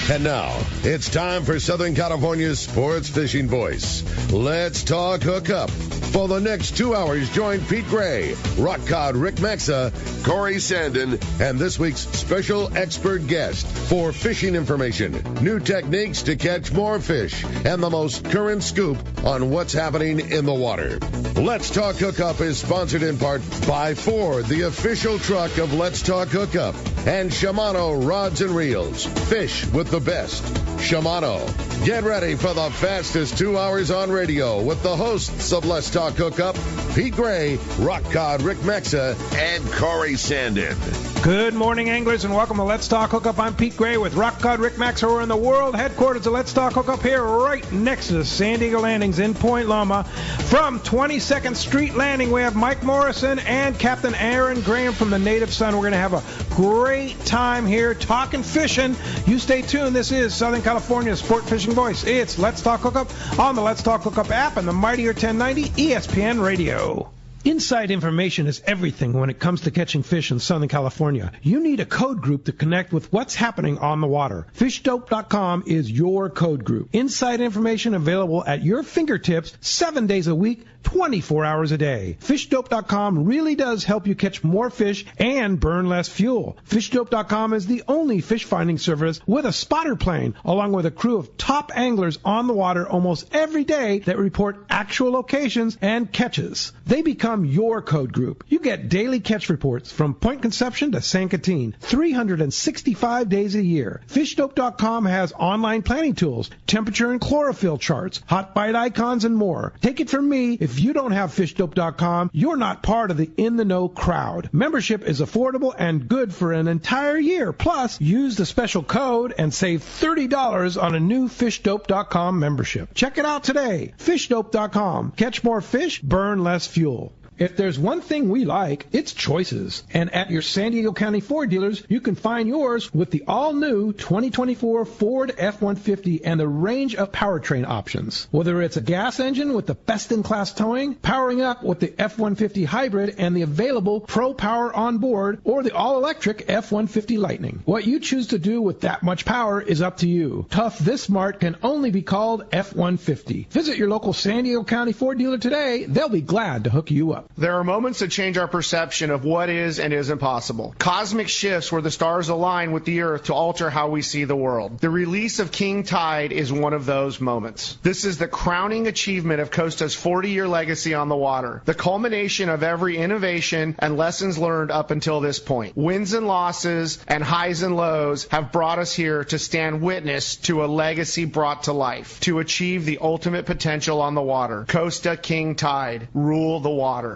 And now, it's time for Southern California's sports fishing voice. Let's talk hookup. For the next 2 hours, join Pete Gray, Rock Cod Rick Maxa, Corey Sandin, and this week's special expert guest for fishing information, new techniques to catch more fish, and the most current scoop on what's happening in the water. Let's Talk Hookup is sponsored in part by Ford, the official truck of Let's Talk Hookup, and Shimano Rods and Reels. Fish with the best. Shimano. Get ready for the fastest 2 hours on radio with the hosts of Let's Talk Hookup, Pete Gray, Rock Cod Rick Maxa, and Corey Sandin. Good morning, anglers, and welcome to Let's Talk Hookup. I'm Pete Gray with Rock Cod Rick Maxa. We're in the world headquarters of Let's Talk Hookup here right next to the San Diego Landings in Point Loma. From 22nd Street Landing, we have Mike Morrison and Captain Aaron Graham from the Native Sun. We're going to have a great time here talking fishing. You stay tuned. This is Southern California's sport fishing voice. It's Let's Talk Hookup on the Let's Talk Hookup app and the Mightier 1090 ESPN Radio. Inside information is everything when it comes to catching fish in Southern California. You need a code group to connect with what's happening on the water. FishDope.com is your code group. Inside information available at your fingertips 7 days a week, 24 hours a day. FishDope.com really does help you catch more fish and burn less fuel. FishDope.com is the only fish finding service with a spotter plane, along with a crew of top anglers on the water almost every day that report actual locations and catches. They become your code group. You get daily catch reports from Point Conception to San Catine, 365 days a year. FishDope.com has online planning tools, temperature and chlorophyll charts, hot bite icons, and more. Take it from me, if you don't have FishDope.com, you're not part of the in-the-know crowd. Membership is affordable and good for an entire year. Plus, use the special code and save $30 on a new FishDope.com membership. Check it out today. FishDope.com. Catch more fish, burn less fuel. If there's one thing we like, it's choices. And at your San Diego County Ford dealers, you can find yours with the all-new 2024 Ford F-150 and the range of powertrain options. Whether it's a gas engine with the best-in-class towing, powering up with the F-150 hybrid and the available Pro Power on board, or the all-electric F-150 Lightning. What you choose to do with that much power is up to you. Tough this smart can only be called F-150. Visit your local San Diego County Ford dealer today. They'll be glad to hook you up. There are moments that change our perception of what is and isn't possible. Cosmic shifts where the stars align with the earth to alter how we see the world. The release of King Tide is one of those moments. This is the crowning achievement of Costa's 40-year legacy on the water, the culmination of every innovation and lessons learned up until this point. Wins and losses and highs and lows have brought us here to stand witness to a legacy brought to life, to achieve the ultimate potential on the water. Costa King Tide, rule the water.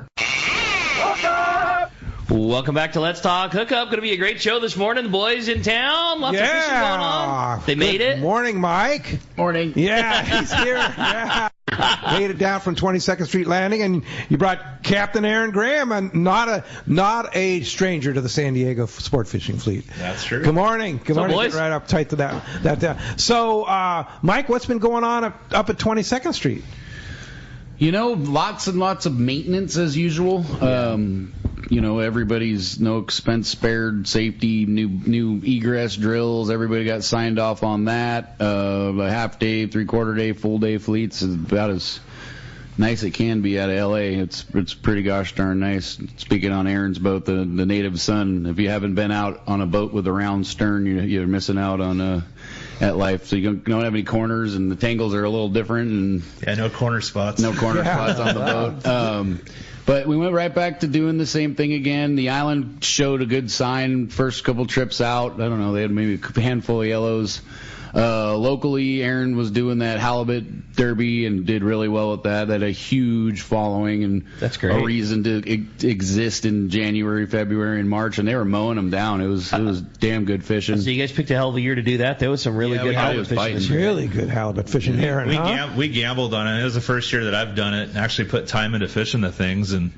Welcome back to Let's Talk Hookup. Going to be a great show this morning. The boys in town. Lots of fishing going on. They made it. Good morning, Mike. Morning. Yeah, he's here. Yeah. Made it down from 22nd Street Landing, and you brought Captain Aaron Graham, and not a stranger to the San Diego sport fishing fleet. That's true. Good morning. Good morning. boys? Get right up tight to that. So, Mike, what's been going on up at 22nd Street? You know, lots and lots of maintenance as usual. Everybody's no expense spared, safety, new egress drills. Everybody got signed off on that. A half day, 3/4 day, full day fleets is about as nice as it can be out of L.A. It's pretty gosh darn nice. Speaking on Aaron's boat, the Native Sun, if you haven't been out on a boat with a round stern, you're missing out on at life. So you don't have any corners, and the tangles are a little different. And no corner spots. No corner spots on the boat. But we went right back to doing the same thing again. The island showed a good sign first couple trips out. I don't know, they had maybe a handful of yellows. Locally, Aaron was doing that halibut derby and did really well with that. They had a huge following and that's great. A reason to exist in January, February, and March, and they were mowing them down. It was damn good fishing. So you guys picked a hell of a year to do that. There was some really good halibut fishing this year. Really good halibut fishing, Aaron. We gambled on it. It was the first year that I've done it and actually put time into fishing the things, and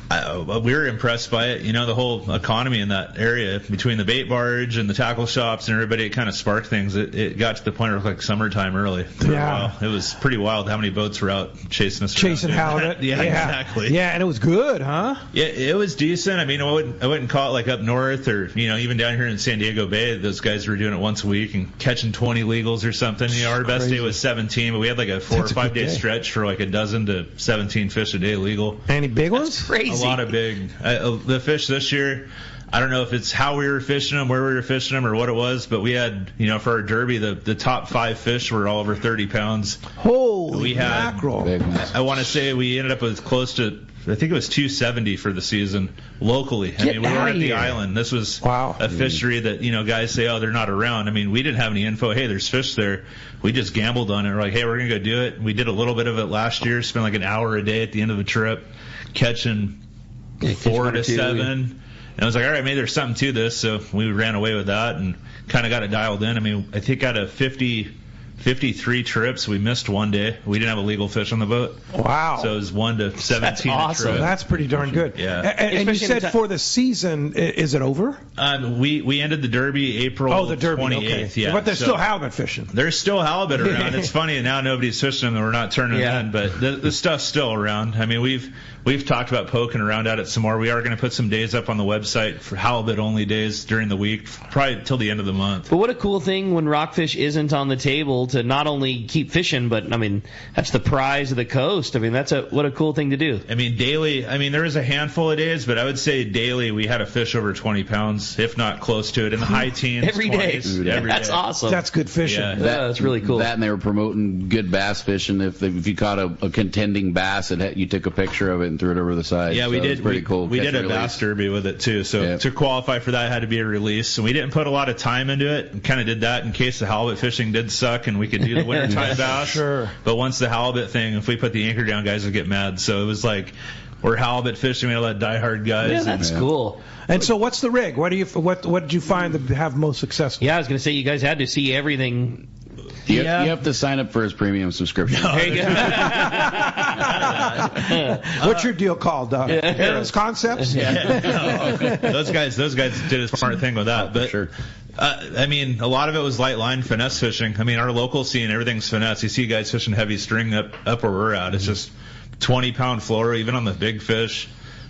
We were impressed by it. The whole economy in that area between the bait barge and the tackle shops and everybody, it kind of sparked things. It got to the point where it looked like summertime early. Yeah. It was pretty wild how many boats were out chasing us. Chasing halibut. Yeah, exactly. Yeah, and it was good, huh? Yeah, it was decent. I mean, I wouldn't call it like up north or, even down here in San Diego Bay, those guys were doing it once a week and catching 20 legals or something. Our best day was 17, but we had like a 4 or 5 day stretch for like a dozen to 17 fish a day legal. Any big ones? That's crazy. A lot of big. The fish this year, I don't know if it's how we were fishing them, where we were fishing them, or what it was, but we had, for our derby, the top 5 fish were all over 30 pounds. Holy mackerel. I want to say we ended up with close to, I think it was 270 for the season locally. We were at the island. This was a fishery that, guys say, oh, they're not around. We didn't have any info. Hey, there's fish there. We just gambled on it. We're like, hey, we're going to go do it. We did a little bit of it last year, spent like an hour a day at the end of the trip catching 4 to 7. And I was like, all right, maybe there's something to this. So we ran away with that and kind of got it dialed in. I think out of 53 trips, we missed one day. We didn't have a legal fish on the boat. Wow. So it was 1 to 17 That's awesome. a trip. That's pretty darn good. Yeah. And you said for the season, is it over? We ended the Derby April 28th. Okay. Yeah. But there's still halibut fishing. There's still halibut around. It's funny, now nobody's fishing them and we're not turning them in, but the stuff's still around. We've talked about poking around at it some more. We are going to put some days up on the website for halibut-only days during the week, probably till the end of the month. But what a cool thing when rockfish isn't on the table to not only keep fishing, but, that's the prize of the coast. What a cool thing to do. Daily, there was a handful of days, but I would say daily we had a fish over 20 pounds, if not close to it, in the high teens. Every day. 20s, That's awesome. That's good fishing. Yeah. That's really cool. That and they were promoting good bass fishing. If you caught a contending bass, you took a picture of it and threw it over the side. Yeah, we did. Pretty cool. We did a bass derby with it too. So to qualify for that, it had to be a release. And we didn't put a lot of time into it. And kind of did that in case the halibut fishing did suck and we could do the wintertime bass. Sure. But once the halibut thing, if we put the anchor down, guys would get mad. So it was like we're halibut fishing. We had a lot of diehard guys. Yeah, that's cool. And so, what's the rig? What did you find to have most success? Yeah, I was going to say you guys had to see everything. You have to sign up for his premium subscription. There you go. What's your deal called? Aaron's Concepts? Those guys did a smart thing with that. But sure. A lot of it was light line finesse fishing. Our local scene, everything's finesse. You see guys fishing heavy string up where we're at. It's just 20-pound fluoro, even on the big fish.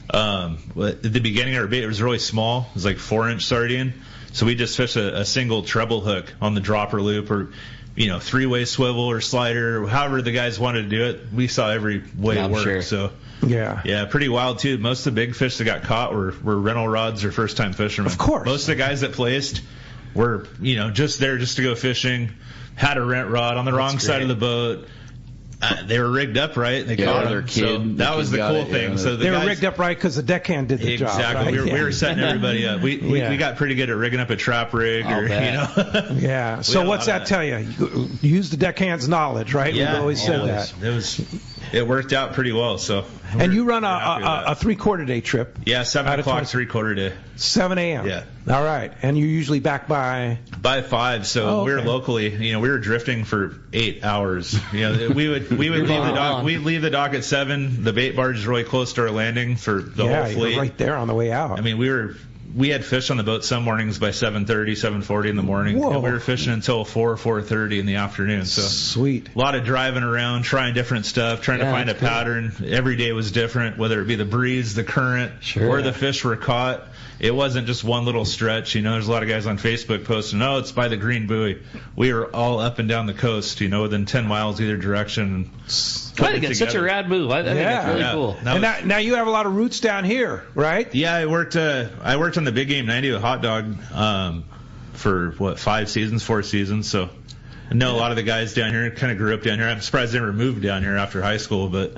At the beginning of our bait, it was really small. It was like 4-inch sardine. So we just fished a single treble hook on the dropper loop or 3-way swivel or slider, however the guys wanted to do it. We saw every way it worked. Sure. So yeah, pretty wild too. Most of the big fish that got caught were rental rods or first time fishermen. Of course. Most of the guys that placed were just there just to go fishing, had a rent rod on the wrong side of the boat. They were rigged up right. They caught them. So that was the cool thing. So they were rigged up right because the deckhand did the job. Exactly. Right? We were setting everybody up. We got pretty good at rigging up a trap rig, Yeah. So what's that tell you? Use the deckhand's knowledge, right? Yeah. We've always said that. It worked out pretty well. So. And you run a 3/4 day trip. Yeah, 7 o'clock, 3/4 day. 7 a.m. Yeah. All right. And you're usually back by 5. So we were locally, we were drifting for 8 hours. We would leave the dock. We'd leave the dock at 7. The bait barge is really close to our landing for the whole fleet. You're right there on the way out. We had fish on the boat some mornings by 7:30, 7:40 in the morning. Whoa. And we were fishing until 4:30 in the afternoon. So sweet. A lot of driving around, trying different stuff, trying to find a pattern. Every day was different, whether it be the breeze, the current, where the fish were caught. It wasn't just one little stretch. There's a lot of guys on Facebook posting, oh, it's by the Green Buoy. We were all up and down the coast, within 10 miles either direction. I think it's such a rad move. I think it's really cool. Now you have a lot of roots down here, right? Yeah, I worked on the Big Game 90 with Hot Dog for 4 seasons. So I know a lot of the guys down here. Kind of grew up down here. I'm surprised they never moved down here after high school, but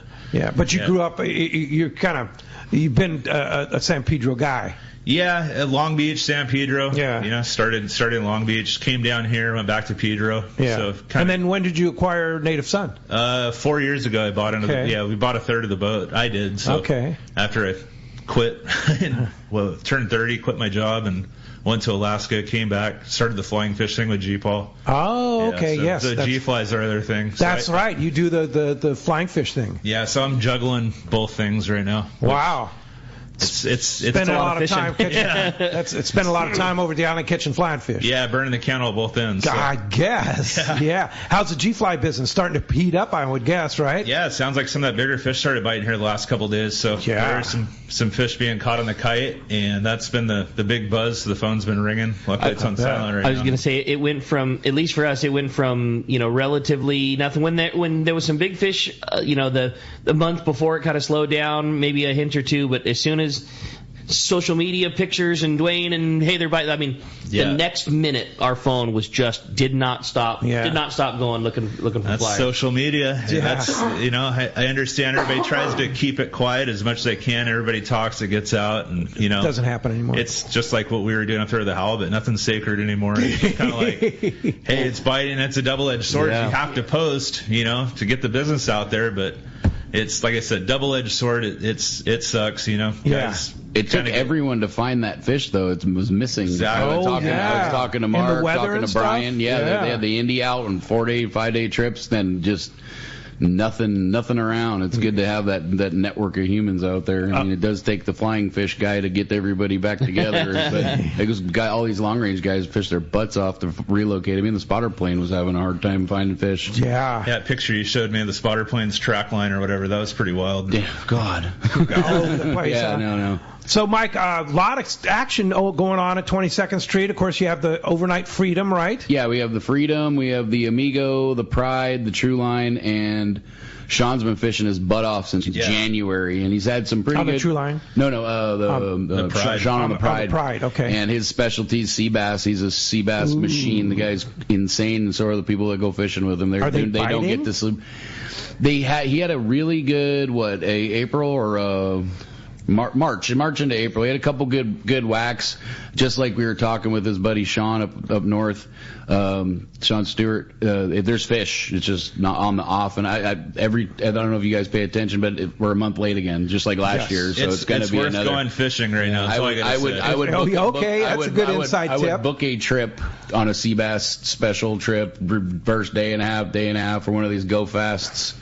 but you grew up. You've been a San Pedro guy. Yeah, at Long Beach, San Pedro. Yeah. Started in Long Beach, came down here, went back to Pedro. Yeah. So and then when did you acquire Native Son? 4 years ago, I bought into we bought a third of the boat. I did. So after I quit, turned 30, quit my job, and went to Alaska, came back, started the flying fish thing with G-Paul. Oh, okay, So G-flies are other thing. So that's right. You do the flying fish thing. Yeah, so I'm juggling both things right now. Wow. It's spending a lot of time catching. It's spending a lot of time over the island catching flatfish. Yeah, burning the candle at both ends. So. I guess. Yeah. How's the G-fly business starting to heat up? I would guess, right? Yeah, it sounds like some of that bigger fish started biting here the last couple of days. So there's some fish being caught on the kite, and that's been the big buzz. So the phone's been ringing. Luckily, it's on silent right now. I was going to say it went from, at least for us, it went from relatively nothing. When there was some big fish, the month before it kind of slowed down, maybe a hint or two, but as soon as social media pictures and Dwayne and hey, they're biting. I mean, the next minute our phone was just did not stop going looking for That's flyers. Social media. Yeah. That's I understand everybody tries to keep it quiet as much as they can. Everybody talks, it gets out, and it doesn't happen anymore. It's just like what we were doing up there with the halibut. Nothing's sacred anymore. It's kind of like, hey, it's biting. It's a double-edged sword. You have to post, to get the business out there, but. It's like I said, double-edged sword. It sucks, Guys, it took everyone to find that fish, though. It was missing. Exactly. I was talking to Mark, talking to Brian. They had the Indy out on 4-day, 5-day trips. Then just nothing around. It's good to have that network of humans out there. I mean, it does take the flying fish guy to get everybody back together. But all these long range guys fish their butts off to relocate. I mean, the spotter plane was having a hard time finding fish. Yeah. That picture you showed me of the spotter plane's track line or whatever, that was pretty wild. Yeah, God. All over the place. Yeah, no. So, Mike, a lot of action going on at 22nd Street. Of course, you have the overnight Freedom, right? Yeah, we have the Freedom, we have the Amigo, the Pride, the True Line, and Sean's been fishing his butt off since January, and he's had some pretty good... the True Line? No, the Pride. Sean on the Pride. On the Pride, okay. And his specialty is sea bass. He's a sea bass machine. The guy's insane, and so are the people that go fishing with him. Are they don't get to sleep. He had a really good, April or... March into April. He had a couple good whacks, just like we were talking with his buddy Sean up north, Sean Stewart. There's fish. It's just not on the off. And I don't know if you guys pay attention, but we're a month late again, just like last year. So it's going to be worth another. Going fishing right now. I would book, that's a good inside tip. I would book a trip on a sea bass special trip, first day and a half for one of these go fasts.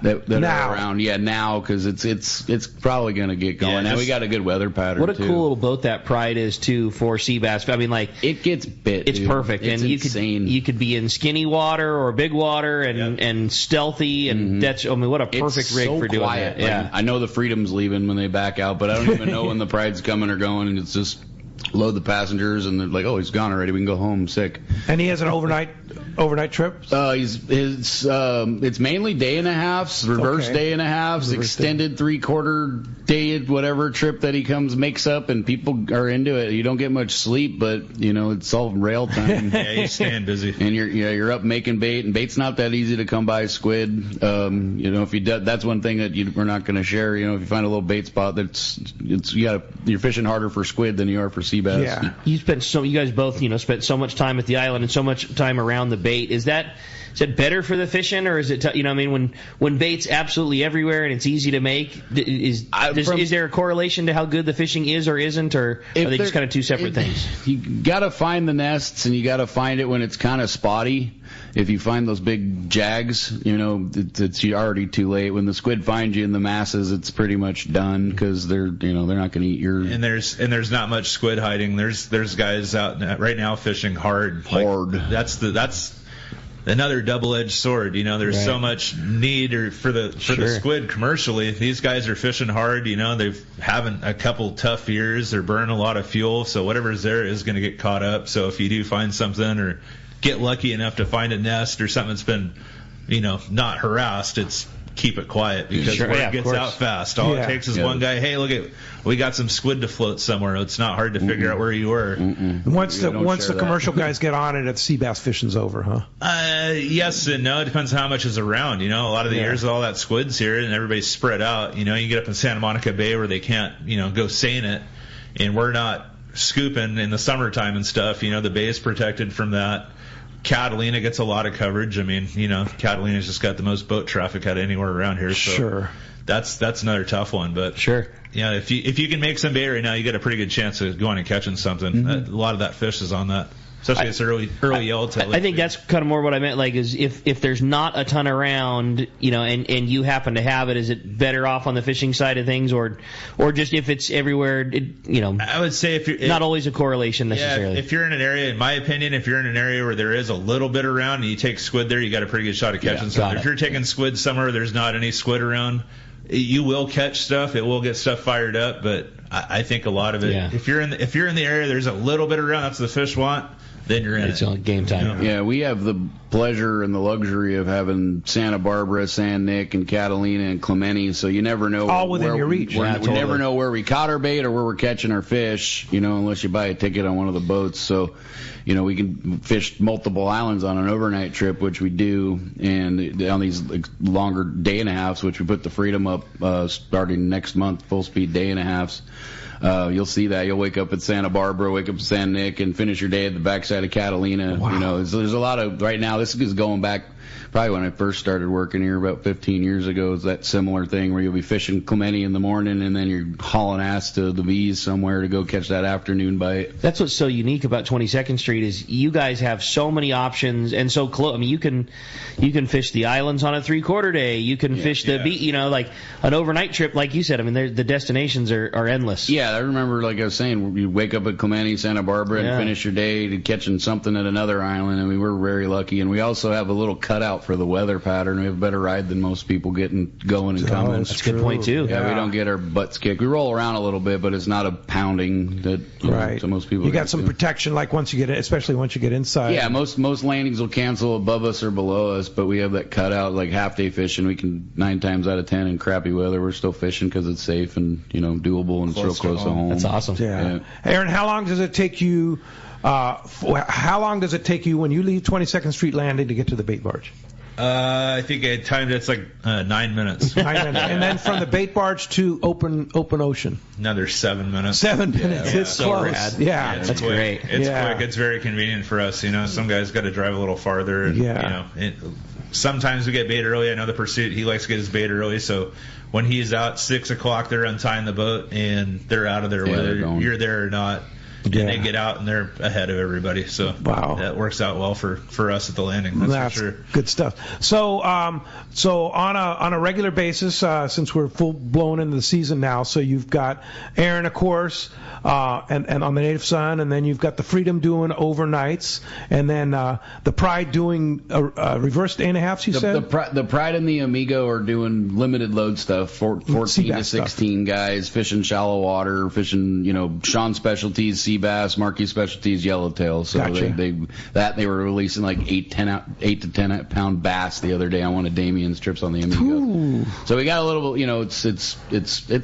That are around, now, because it's probably going to get going. Now we got a good weather pattern. What a cool little boat that Pride is too for sea bass. I mean, it gets bit. It's perfect, it's and insane. you could be in skinny water or big water and stealthy, and that's what a perfect rig for doing quiet. that. Yeah, I know the Freedom's leaving when they back out, but I don't even know when the Pride's coming or going, and it's just load the passengers, and they're like, oh, he's gone already. We can go home sick. And he has an overnight trip? It's mainly day and a halfs, reverse day and a halves, extended 3/4 day, whatever trip that he makes up, and people are into it. You don't get much sleep, but it's all rail time. Yeah, you're staying busy. And you're up making bait, and bait's not that easy to come by. Squid, if you do, that's one thing that we're not going to share. If you find a little bait spot, you're fishing harder for squid than you are for sea bass. Yeah. You guys both spent so much time at the island and so much time around the bait. Is that better for the fishing, or is it when bait's absolutely everywhere and it's easy to make? Is there a correlation to how good the fishing is or isn't, or are they just kind of two separate things? You got to find the nests, and you got to find it when it's kind of spotty. If you find those big jags, it's already too late. When the squid finds you in the masses, it's pretty much done because they're not going to eat your. And there's not much squid hiding. There's guys out right now fishing hard. That's another double-edged sword. There's so much need for the squid commercially. These guys are fishing hard. They've having a couple tough years. They're burning a lot of fuel, so whatever's there is going to get caught up. So if you do find something or get lucky enough to find a nest or something that's been, not harassed, it's keep it quiet because word gets out fast. All it takes is one guy. Hey, look we got some squid to float somewhere. It's not hard to figure out where you were. Once the commercial guys get on it, sea bass fishing's over, huh? Yes and no. It depends how much is around. A lot of the years all that squid's here and everybody's spread out. You get up in Santa Monica Bay where they can't, go seine it, and we're not scooping in the summertime and stuff. The bay is protected from that. Catalina gets a lot of coverage. I mean, Catalina's just got the most boat traffic out of anywhere around here. So sure. That's another tough one, but sure. Yeah, if you can make some bait right now, you got a pretty good chance of going and catching something. A lot of that fish is on that. especially this early yellowtail. I think that's kind of more what I meant. Like, is if there's not a ton around, and you happen to have it, is it better off on the fishing side of things, or just if it's everywhere? I would say if you're not always a correlation necessarily. If you're in an area, in my opinion, if you're in an area where there is a little bit around and you take squid there, you got a pretty good shot of catching something. If you're taking squid somewhere where there's not any squid around, you will catch stuff. It will get stuff fired up, but I think a lot of it. Yeah. If you're in the area, there's a little bit around. That's what the fish want. Then you're in it's on game time. Yeah, we have the pleasure and the luxury of having Santa Barbara, San Nick, and Catalina and Clemente, so you never know. All within your reach. We never know where we caught our bait or where we're catching our fish, unless you buy a ticket on one of the boats. So, we can fish multiple islands on an overnight trip, which we do, and on these longer day and a halves, which we put the Freedom up starting next month, full speed day and a halves. You'll see that. You'll wake up at Santa Barbara, wake up at San Nick, and finish your day at the backside of Catalina. Wow. There's a lot of, right now, this is going back probably when I first started working here about 15 years ago, is that similar thing where you'll be fishing Clemente in the morning and then you're hauling ass to the V's somewhere to go catch that afternoon bite. That's what's so unique about 22nd Street is you guys have so many options and so close. I mean, you can fish the islands on a 3/4 day. You can fish the beach, like an overnight trip, like you said. I mean, the destinations are endless. Yeah, I remember, like I was saying, you wake up at Clemente, Santa Barbara, and finish your day catching something at another island. I mean, we're very lucky, and we also have a little cutout for the weather pattern. We have a better ride than most people getting going and coming. That's a good point too. Yeah, we don't get our butts kicked. We roll around a little bit, but it's not a pounding that so most people. You got some protection, like especially once you get inside. Yeah, most landings will cancel above us or below us, but we have that cutout, like half day fishing. We can 9 times out of 10 in crappy weather, we're still fishing because it's safe and doable and so close to home. That's awesome. Yeah. Aaron, how long does it take you? How long does it take you when you leave 22nd Street Landing to get to the bait barge? I think at times it's like 9 minutes. 9 minutes. And then from the bait barge to open ocean? Another 7 minutes. 7 minutes. It's so close. Rad. Yeah. It's that's quick. Great. It's quick. It's very convenient for us. Some guys got to drive a little farther. And, sometimes we get bait early. I know the Pursuit, he likes to get his bait early. So when he's out 6 o'clock, they're untying the boat and they're out of there, whether you're there or not. And they get out and they're ahead of everybody. So that works out well for us at the landing. That's for sure. Good stuff. So on a regular basis, since we're full blown into the season now, so you've got Aaron, of course, and on the Native Son, and then you've got the Freedom doing overnights, and then the Pride doing reverse day and a half. You said the Pride and the Amigo are doing limited load stuff, 14 to 16 guys fishing shallow water, fishing Sean Specialties, sea bass, Marquis Specialties, yellowtail. So they were releasing like 8 to 10 pound bass the other day on one of Damien's trips on the Amigo. Ooh. So we got a little, it's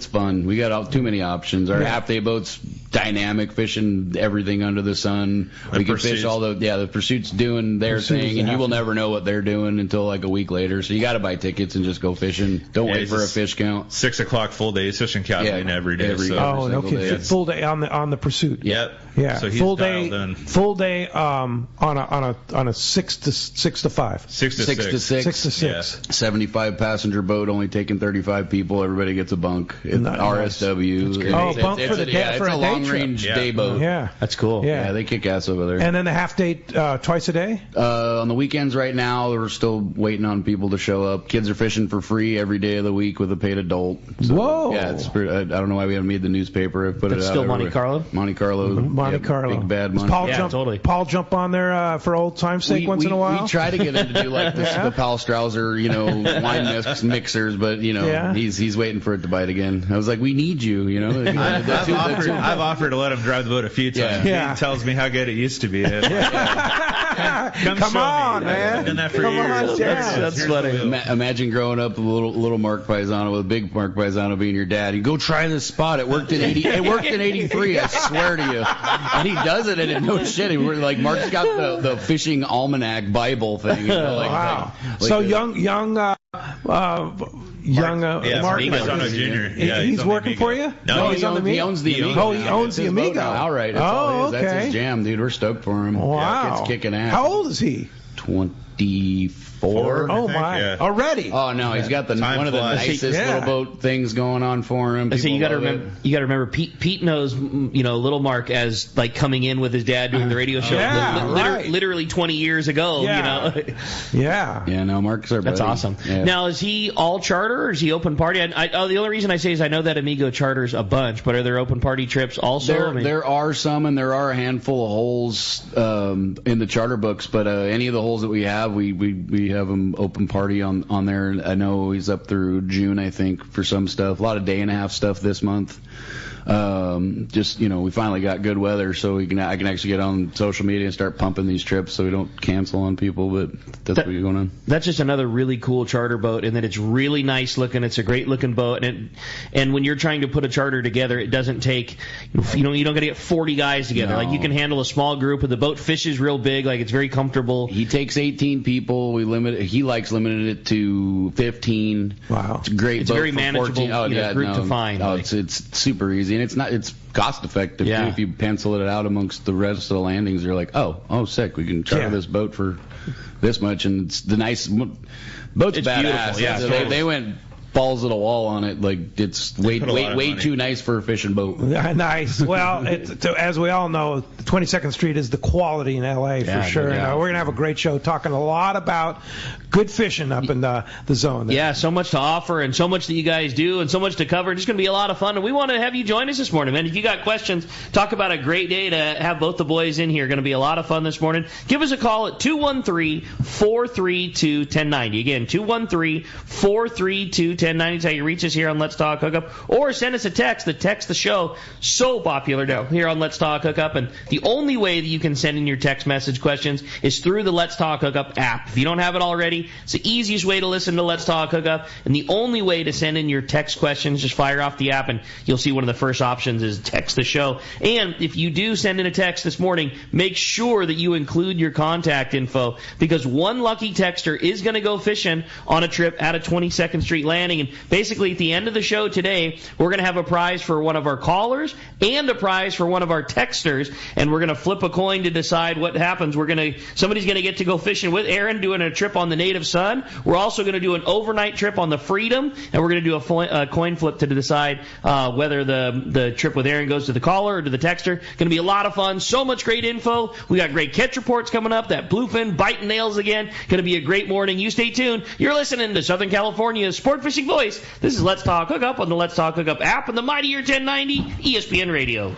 fun. We got too many options. Our half day boats dynamic, fishing everything under the sun. We can fish all the Pursuit's doing their thing, and you will never know what they're doing until like a week later. So you got to buy tickets and just go fishing. Don't wait for a fish count. 6 o'clock full day. He's fishing Catalina every day. No kidding. Full day on the Pursuit. Yep. Yeah. So he's full day on a 6 to 5. 6 to 6. Yeah. 75 passenger boat, only taking 35 people. Everybody gets a bunk. RSW. Bunk for the day. It's a long range day boat. Yeah. That's cool. Yeah, they kick ass over there. And then the half day twice a day? On the weekends right now, we're still waiting on people to show up. Kids are fishing for free every day of the week with a paid adult. So, whoa. Yeah, it's pretty, I don't know why we haven't made the newspaper. I've put it out. Still Monte Carlo? Monte Carlo. Monte Carlo. Big bad money. Paul jump on there for old time's sake once in a while? We try to get him to do like the Paul Strauser, wine mixers, but he's waiting for it to bite again. I was like, we need you, I've offered to let him drive the boat a few times. Yeah. He tells me how good it used to be. Come on, man. I've done that for years. That's funny. Imagine growing up with little Mark Paisano, with big Mark Paisano being your dad. You go try this spot. It worked in 80. It worked in 83. I swear to you. And he does it, and no shit. Like Mark's got the fishing almanac Bible thing. Wow. So young Mark Paisano Jr. Yeah, he's working for you? No, he's on the Amigo. He owns the Amigo. Oh, he owns the Amigo. All right. That's all that's his jam, dude. We're stoked for him. Wow. It's kicking ass. How old is he? 24. 4. Oh my! Yeah. Already? Oh no, he's got one of the nicest little boat things going on for him. So you got to remember. You got to remember. Pete knows, Little Mark as like coming in with his dad doing the radio show. Literally 20 years ago. Yeah. Yeah. No, Mark's our buddy. That's awesome. Yeah. Now, is he all charter or is he open party? The only reason I say is I know that Amigo charters a bunch, but are there open party trips also? There are some, and there are a handful of holes in the charter books. But any of the holes that we have, we have them open party on there. I know he's up through June, I think, for some stuff. A lot of day-and-a-half stuff this month. We finally got good weather, so I can actually get on social media and start pumping these trips so we don't cancel on people, but that's what's going on. That's just another really cool charter boat, and that it's really nice looking. It's a great looking boat, and when you're trying to put a charter together, it doesn't take, you don't got to get 40 guys together. No. Like, you can handle a small group, and the boat fishes real big, like it's very comfortable. He takes 18 people. He likes limiting it to 15. Wow. It's a great it's boat very for manageable 14. Group to find. It's super easy. And it's cost effective too. If you pencil it out amongst the rest of the landings, you're like, oh sick, we can charter this boat for this much, and it's the nice boat's badass. Yeah, they went balls to the wall on it. Like, it's way too nice for a fishing boat. Nice. Well, as we all know, 22nd Street is the quality in L.A. for sure. Yeah. We're going to have a great show talking a lot about good fishing up in the zone there. Yeah, so much to offer and so much that you guys do and so much to cover. It's going to be a lot of fun, and we want to have you join us this morning, man. If you got questions, talk about a great day to have both the boys in here. Going to be a lot of fun this morning. Give us a call at 213-432-1090. Again, 213-432-1090. That's how you reach us here on Let's Talk Hookup. Or send us a text. The text the show, so popular now here on Let's Talk Hookup. And the only way that you can send in your text message questions is through the Let's Talk Hookup app. If you don't have it already, it's the easiest way to listen to Let's Talk Hookup. And the only way to send in your text questions, just fire off the app, and you'll see one of the first options is text the show. And if you do send in a text this morning, make sure that you include your contact info, because one lucky texter is going to go fishing on a trip out of 22nd Street Landing. And basically, at the end of the show today, we're going to have a prize for one of our callers and a prize for one of our texters, and we're going to flip a coin to decide what happens. Somebody's going to get to go fishing with Aaron, doing a trip on the Native Son. We're also going to do an overnight trip on the Freedom, and we're going to do a coin flip to decide whether the trip with Aaron goes to the caller or to the texter. Going to be a lot of fun. So much great info. We got great catch reports coming up. That bluefin biting nails again. Going to be a great morning. You stay tuned. You're listening to Southern California's Sport Fishing Voice. This is Let's Talk Hookup on the Let's Talk Hookup app and the mightier 1090 ESPN Radio.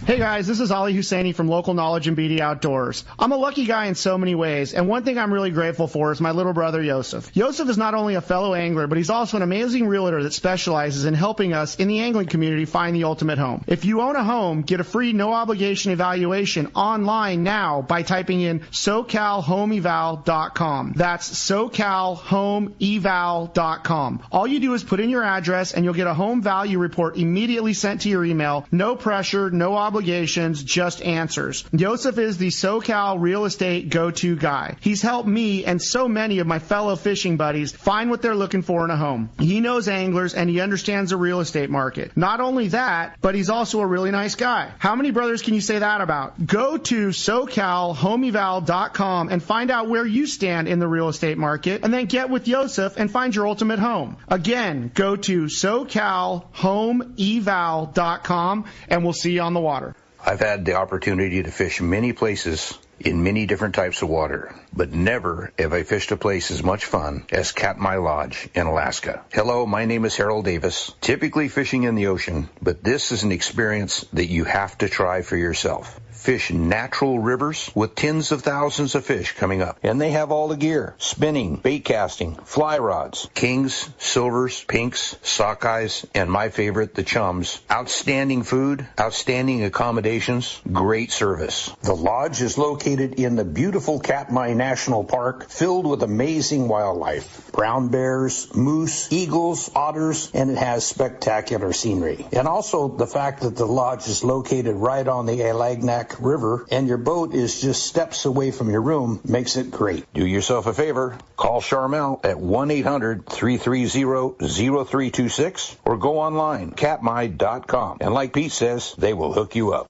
Hey guys, this is Ali Husseini from Local Knowledge and BD Outdoors. I'm a lucky guy in so many ways, and one thing I'm really grateful for is my little brother Yosef. Yosef is not only a fellow angler, but he's also an amazing realtor that specializes in helping us in the angling community find the ultimate home. If you own a home, get a free no-obligation evaluation online now by typing in SoCalHomeEval.com. That's SoCalHomeEval.com. All you do is put in your address, and you'll get a home value report immediately sent to your email. No pressure, no obligations, just answers. Yosef is the SoCal real estate go-to guy. He's helped me and so many of my fellow fishing buddies find what they're looking for in a home. He knows anglers and he understands the real estate market. Not only that, but he's also a really nice guy. How many brothers can you say that about? Go to SoCalHomeEval.com and find out where you stand in the real estate market, and then get with Yosef and find your ultimate home. Again, go to SoCalHomeEval.com and we'll see you on the water. I've had the opportunity to fish many places in many different types of water, but never have I fished a place as much fun as Katmai Lodge in Alaska. Hello, my name is Harold Davis, typically fishing in the ocean, but this is an experience that you have to try for yourself. Fish natural rivers with tens of thousands of fish coming up. And they have all the gear: spinning, bait casting, fly rods, kings, silvers, pinks, sockeyes, and my favorite, the chums. Outstanding food, outstanding accommodations, great service. The lodge is located in the beautiful Katmai National Park, filled with amazing wildlife. Brown bears, moose, eagles, otters, and it has spectacular scenery. And also the fact that the lodge is located right on the Alagnak River and your boat is just steps away from your room makes it great. Do yourself a favor. Call Charmel at 1-800-330-0326 or go online, katmai.com. And like Pete says, they will hook you up.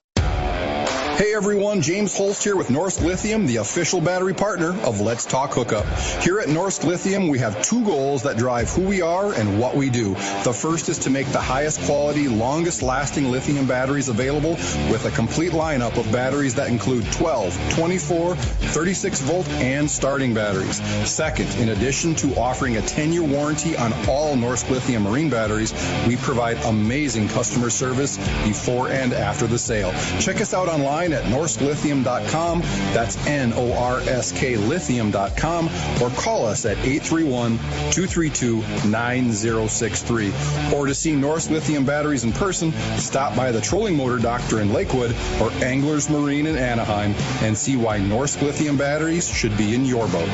Hey everyone, James Holst here with Norsk Lithium, the official battery partner of Let's Talk Hookup. Here at Norsk Lithium, we have 2 goals that drive who we are and what we do. The first is to make the highest quality, longest lasting lithium batteries available with a complete lineup of batteries that include 12, 24, 36 volt and starting batteries. Second, in addition to offering a 10-year warranty on all Norsk Lithium marine batteries, we provide amazing customer service before and after the sale. Check us out online at norsklithium.com. That's Norsk lithium.com, or call us at 831-232-9063. Or to see Norsk Lithium batteries in person, stop by the Trolling Motor Doctor in Lakewood or Anglers Marine in Anaheim and see why Norsk Lithium batteries should be in your boat.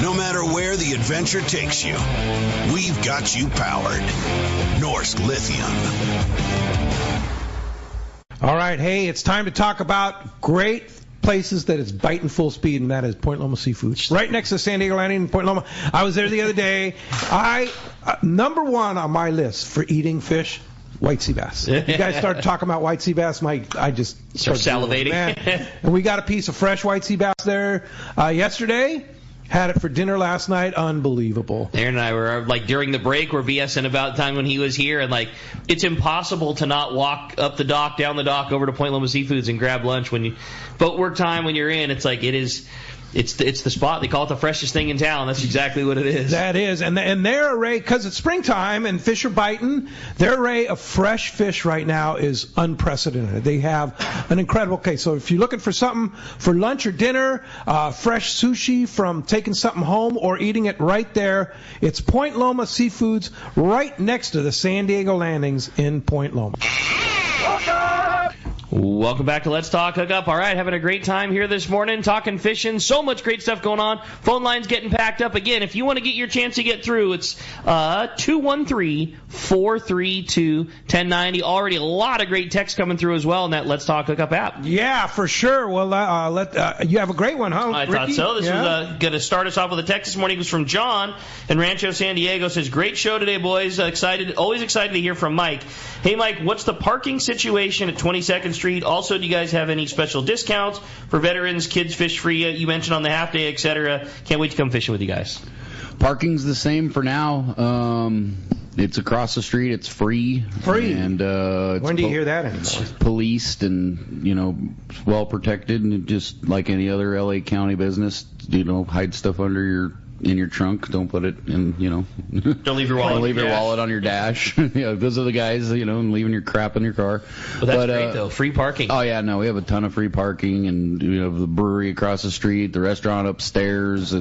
No matter where the adventure takes you, we've got you powered. Norsk Lithium. All right, hey, it's time to talk about great places that is biting full speed, and that is Point Loma Seafood. Right next to San Diego Landing in Point Loma. I was there the other day. Number one on my list for eating fish, white sea bass. You guys started talking about white sea bass, I just started salivating. And we got a piece of fresh white sea bass there yesterday. Had it for dinner last night. Unbelievable. Aaron and I were, during the break, we're BSing about the time when he was here, and, it's impossible to not walk up the dock, down the dock, over to Point Loma Seafoods and grab lunch when you, boat work time when you're in, it's the spot. They call it the freshest thing in town. That's exactly what it is. That is. And their array, because it's springtime and fish are biting, their array of fresh fish right now is unprecedented. They have an incredible case. So if you're looking for something for lunch or dinner, fresh sushi from taking something home or eating it right there, it's Point Loma Seafoods right next to the San Diego Landings in Point Loma. Welcome back to Let's Talk Hookup. All right, having a great time here this morning, talking fishing. So much great stuff going on. Phone lines getting packed up. Again, if you want to get your chance to get through, it's 213-432-1090. Already a lot of great text coming through as well in that Let's Talk Hookup app. Yeah, for sure. Well, you have a great one, huh, I Ricky? thought so. This was going to start us off with a text this morning. It was from John in Rancho San Diego. Says, great show today, boys. Always excited to hear from Mike. Hey, Mike, what's the parking situation at 22nd Street? Also, do you guys have any special discounts for veterans, kids fish free? You mentioned on the half day, etc. Can't wait to come fishing with you guys. Parking's the same for now. It's across the street. It's free. And when do you hear that anymore? Policed and well protected, and just like any other LA County business, hide stuff in your trunk. Don't put it in, Don't leave your wallet. Don't leave your wallet on your dash. Those are the guys, and leaving your crap in your car. But that's great, though. Free parking. Oh, yeah, no, we have a ton of free parking, and the brewery across the street, the restaurant upstairs.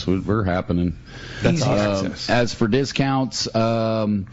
We're happening. That's awesome. As for discounts, Aaron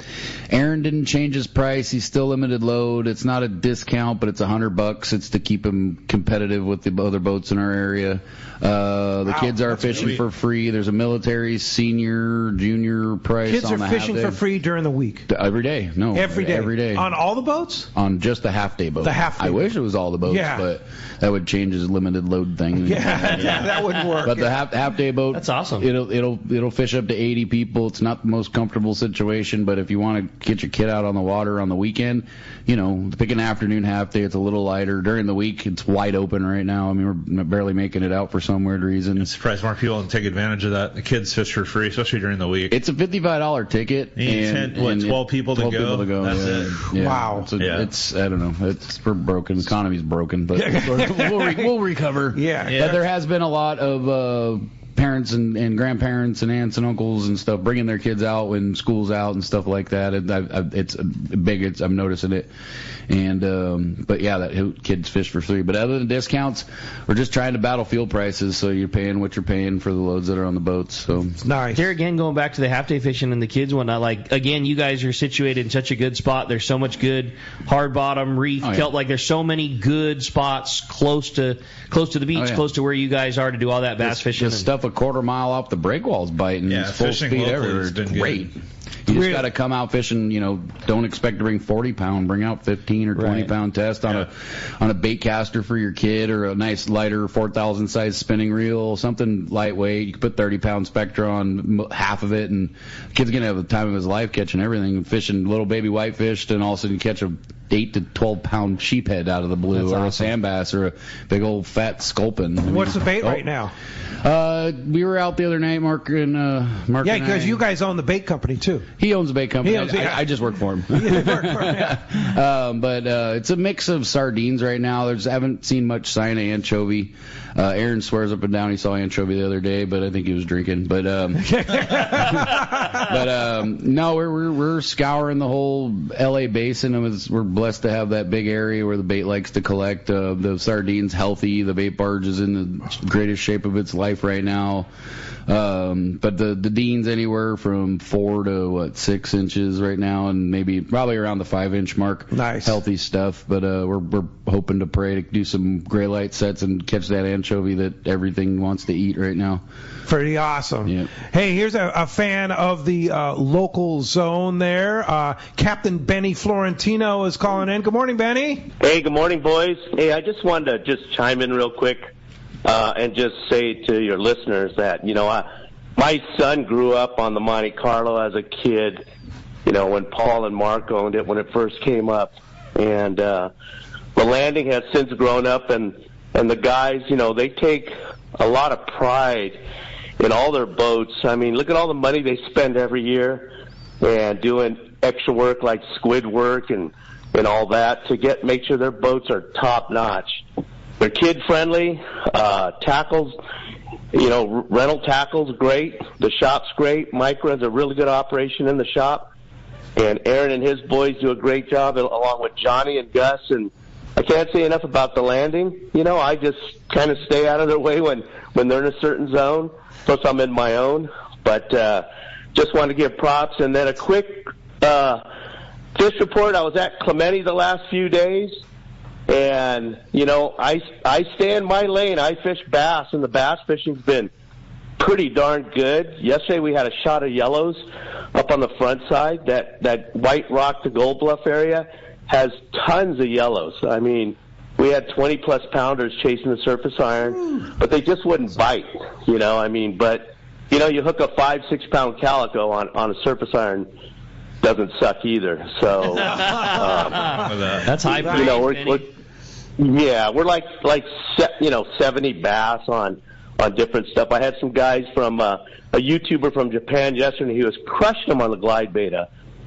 didn't change his price. He's still limited load. It's not a discount, but it's $100. It's to keep him competitive with the other boats in our area. The kids are fishing for free. There's a military, senior, junior price. Kids on are fishing for free during the week. Every day. No. Every day. On all the boats? On just the half-day boat. The half-day I wish it was all the boats, but that would change his limited load thing. Yeah, that wouldn't work. But the half-day boat, that's awesome. It'll fish up to 80 people. It's not the most comfortable situation, but if you want to get your kid out on the water on the weekend, pick an afternoon half-day. It's a little lighter. During the week, it's wide open right now. I mean, we're barely making it out for some weird reason. I'm surprised more people take advantage of that. The kids fish for free, especially during the week. It's a $55 ticket. And 12 people to go. That's it. Yeah. Wow. It's I don't know. We're broken. The economy's broken, but we'll recover. Yeah. But there has been a lot of parents and grandparents and aunts and uncles and stuff bringing their kids out when school's out and stuff like that. It's big. I'm noticing it. And but yeah, that kids fish for free. But other than discounts, we're just trying to battle fuel prices, so you're paying what you're paying for the loads that are on the boats. So it's nice. Here again, going back to the half day fishing and the kids and whatnot. Again, you guys are situated in such a good spot. There's so much good hard bottom reef, kelp. There's so many good spots close to the beach, close to where you guys are to do all that bass fishing. Just stuff a quarter mile off the breakwall's biting. Yeah, full fishing speed locally everywhere. has been great. Good. You just got to come out fishing. Don't expect to bring 40-pound. Bring out 15 or 20-pound test on a bait caster for your kid, or a nice lighter 4,000 size spinning reel, something lightweight. You can put 30-pound Spectra on half of it, and the kid's gonna have the time of his life catching everything, fishing little baby whitefish, and all of a sudden you catch a 8 to 12-pound sheephead out of the blue. That's or awesome. A sand bass, or a big old fat sculpin. What's the bait right now? We were out the other night, Mark and Mark. Yeah, because you guys own the bait company too. He owns the bait company. I just work for him. But it's a mix of sardines right now. Haven't seen much sign of anchovy. Aaron swears up and down he saw anchovy the other day, but I think he was drinking. But no, we're scouring the whole LA basin. We're blessed to have that big area where the bait likes to collect. The sardines healthy. The bait barge is in the greatest shape of its life right now. But the Dean's anywhere from 4 to 6 inches right now, and probably around the 5-inch mark. Nice, healthy stuff. But we're hoping to pray to do some gray light sets and catch that anchovy that everything wants to eat right now. Pretty awesome. Yeah. Hey, here's a fan of the local zone there. Captain Benny Florentino is calling in. Good morning, Benny. Hey, good morning, boys. Hey, I just wanted to just chime in real quick. And just say to your listeners that, my son grew up on the Monte Carlo as a kid, when Paul and Mark owned it when it first came up. And the landing has since grown up, and the guys, they take a lot of pride in all their boats. I mean, look at all the money they spend every year and doing extra work like squid work and all that to make sure their boats are top-notch. They're kid-friendly, tackles, rental tackles, great. The shop's great. Mike runs a really good operation in the shop. And Aaron and his boys do a great job, along with Johnny and Gus. And I can't say enough about the landing. I just kind of stay out of their way when they're in a certain zone. Plus, I'm in my own. But just want to give props. And then a quick fish report. I was at Clemente the last few days. And, I stay in my lane. I fish bass, and the bass fishing's been pretty darn good. Yesterday we had a shot of yellows up on the front side. That White Rock to Gold Bluff area has tons of yellows. I mean, we had 20-plus pounders chasing the surface iron, but they just wouldn't bite, But, you hook a 5-6 pound calico on a surface iron, doesn't suck either. So that's high praise. We're like 70 bass on different stuff. I had some guys from a YouTuber from Japan yesterday. He was crushing them on the glide bait,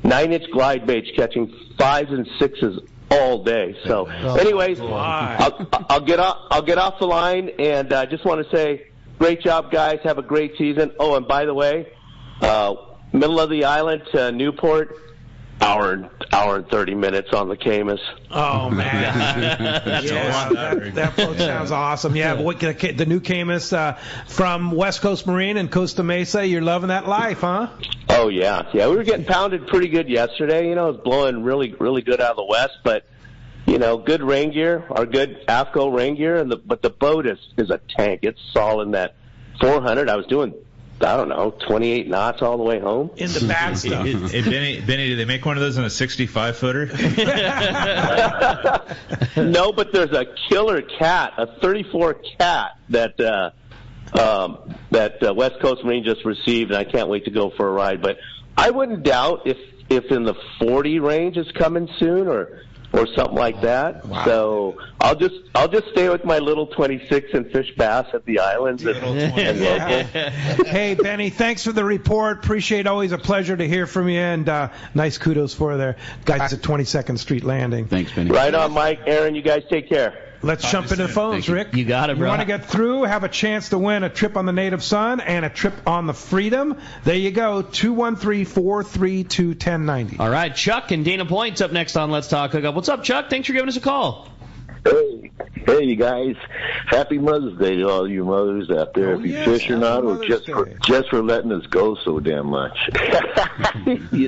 9-inch glide baits, catching 5s and 6s all day. So, anyways, I'll get off the line, and I just want to say, great job, guys. Have a great season. Oh, and by the way, middle of the island to Newport. Hour and 30 minutes on the Camus. Oh, man. That boat sounds awesome. Yeah, the new Camus from West Coast Marine and Costa Mesa. You're loving that life, huh? Oh, yeah. Yeah, we were getting pounded pretty good yesterday. It was blowing really, really good out of the west. But, good rain gear, our good AFCO rain gear. But the boat is a tank. It's solid in that 400. I was doing 28 knots all the way home. In the bad stuff. Hey, Benny, do they make one of those in a 65-footer? No, but there's a killer cat, a 34 cat that West Coast Marine just received, and I can't wait to go for a ride. But I wouldn't doubt if in the 40 range is coming soon or something like that. Wow. So I'll just stay with my little 26 and fish bass at the islands and local. Hey, Benny, thanks for the report. Appreciate always a pleasure to hear from you, and nice kudos for their guys at 22nd Street Landing. Thanks, Benny. Right on, Mike. Aaron, you guys take care. Let's jump into the phones, Rick. You got it, bro. You want to get through, have a chance to win a trip on the Native Son and a trip on the Freedom? There you go, 213-432-1090. All right, Chuck and Dana Point's up next on Let's Talk Hookup. What's up, Chuck? Thanks for giving us a call. Hey, you guys. Happy Mother's Day to all you mothers out there, if you fish or not, or just for letting us go so damn much. You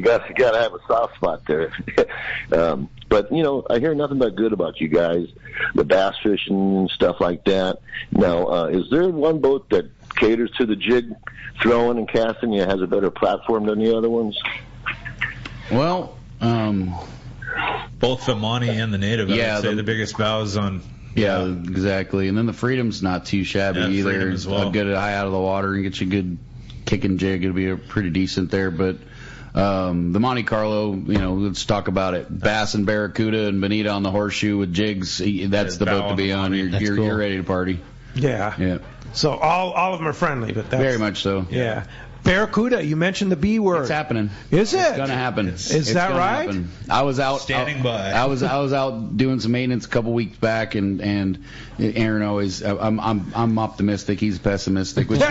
got to have a soft spot there. But, I hear nothing but good about you guys, the bass fishing and stuff like that. Now, is there one boat that caters to the jig throwing and casting? It has a better platform than the other ones? Well, both the Monty and the Native, I would say the biggest bows on. Yeah, exactly. And then the Freedom's not too shabby either. Freedom as well. Get it high out of the water and get you a good kicking jig. It'll be pretty decent there. But the Monte Carlo, let's talk about it. Bass and Barracuda and Bonita on the horseshoe with jigs. That's the boat to be on. You're ready to party. Yeah. So all of them are friendly, but that's... Very much so. Yeah. Barracuda, you mentioned the B word. It's happening. Is it? It's going to happen. Is that right? Happen. I was out standing by. I was out doing some maintenance a couple weeks back, and Aaron always. I'm optimistic. He's pessimistic, which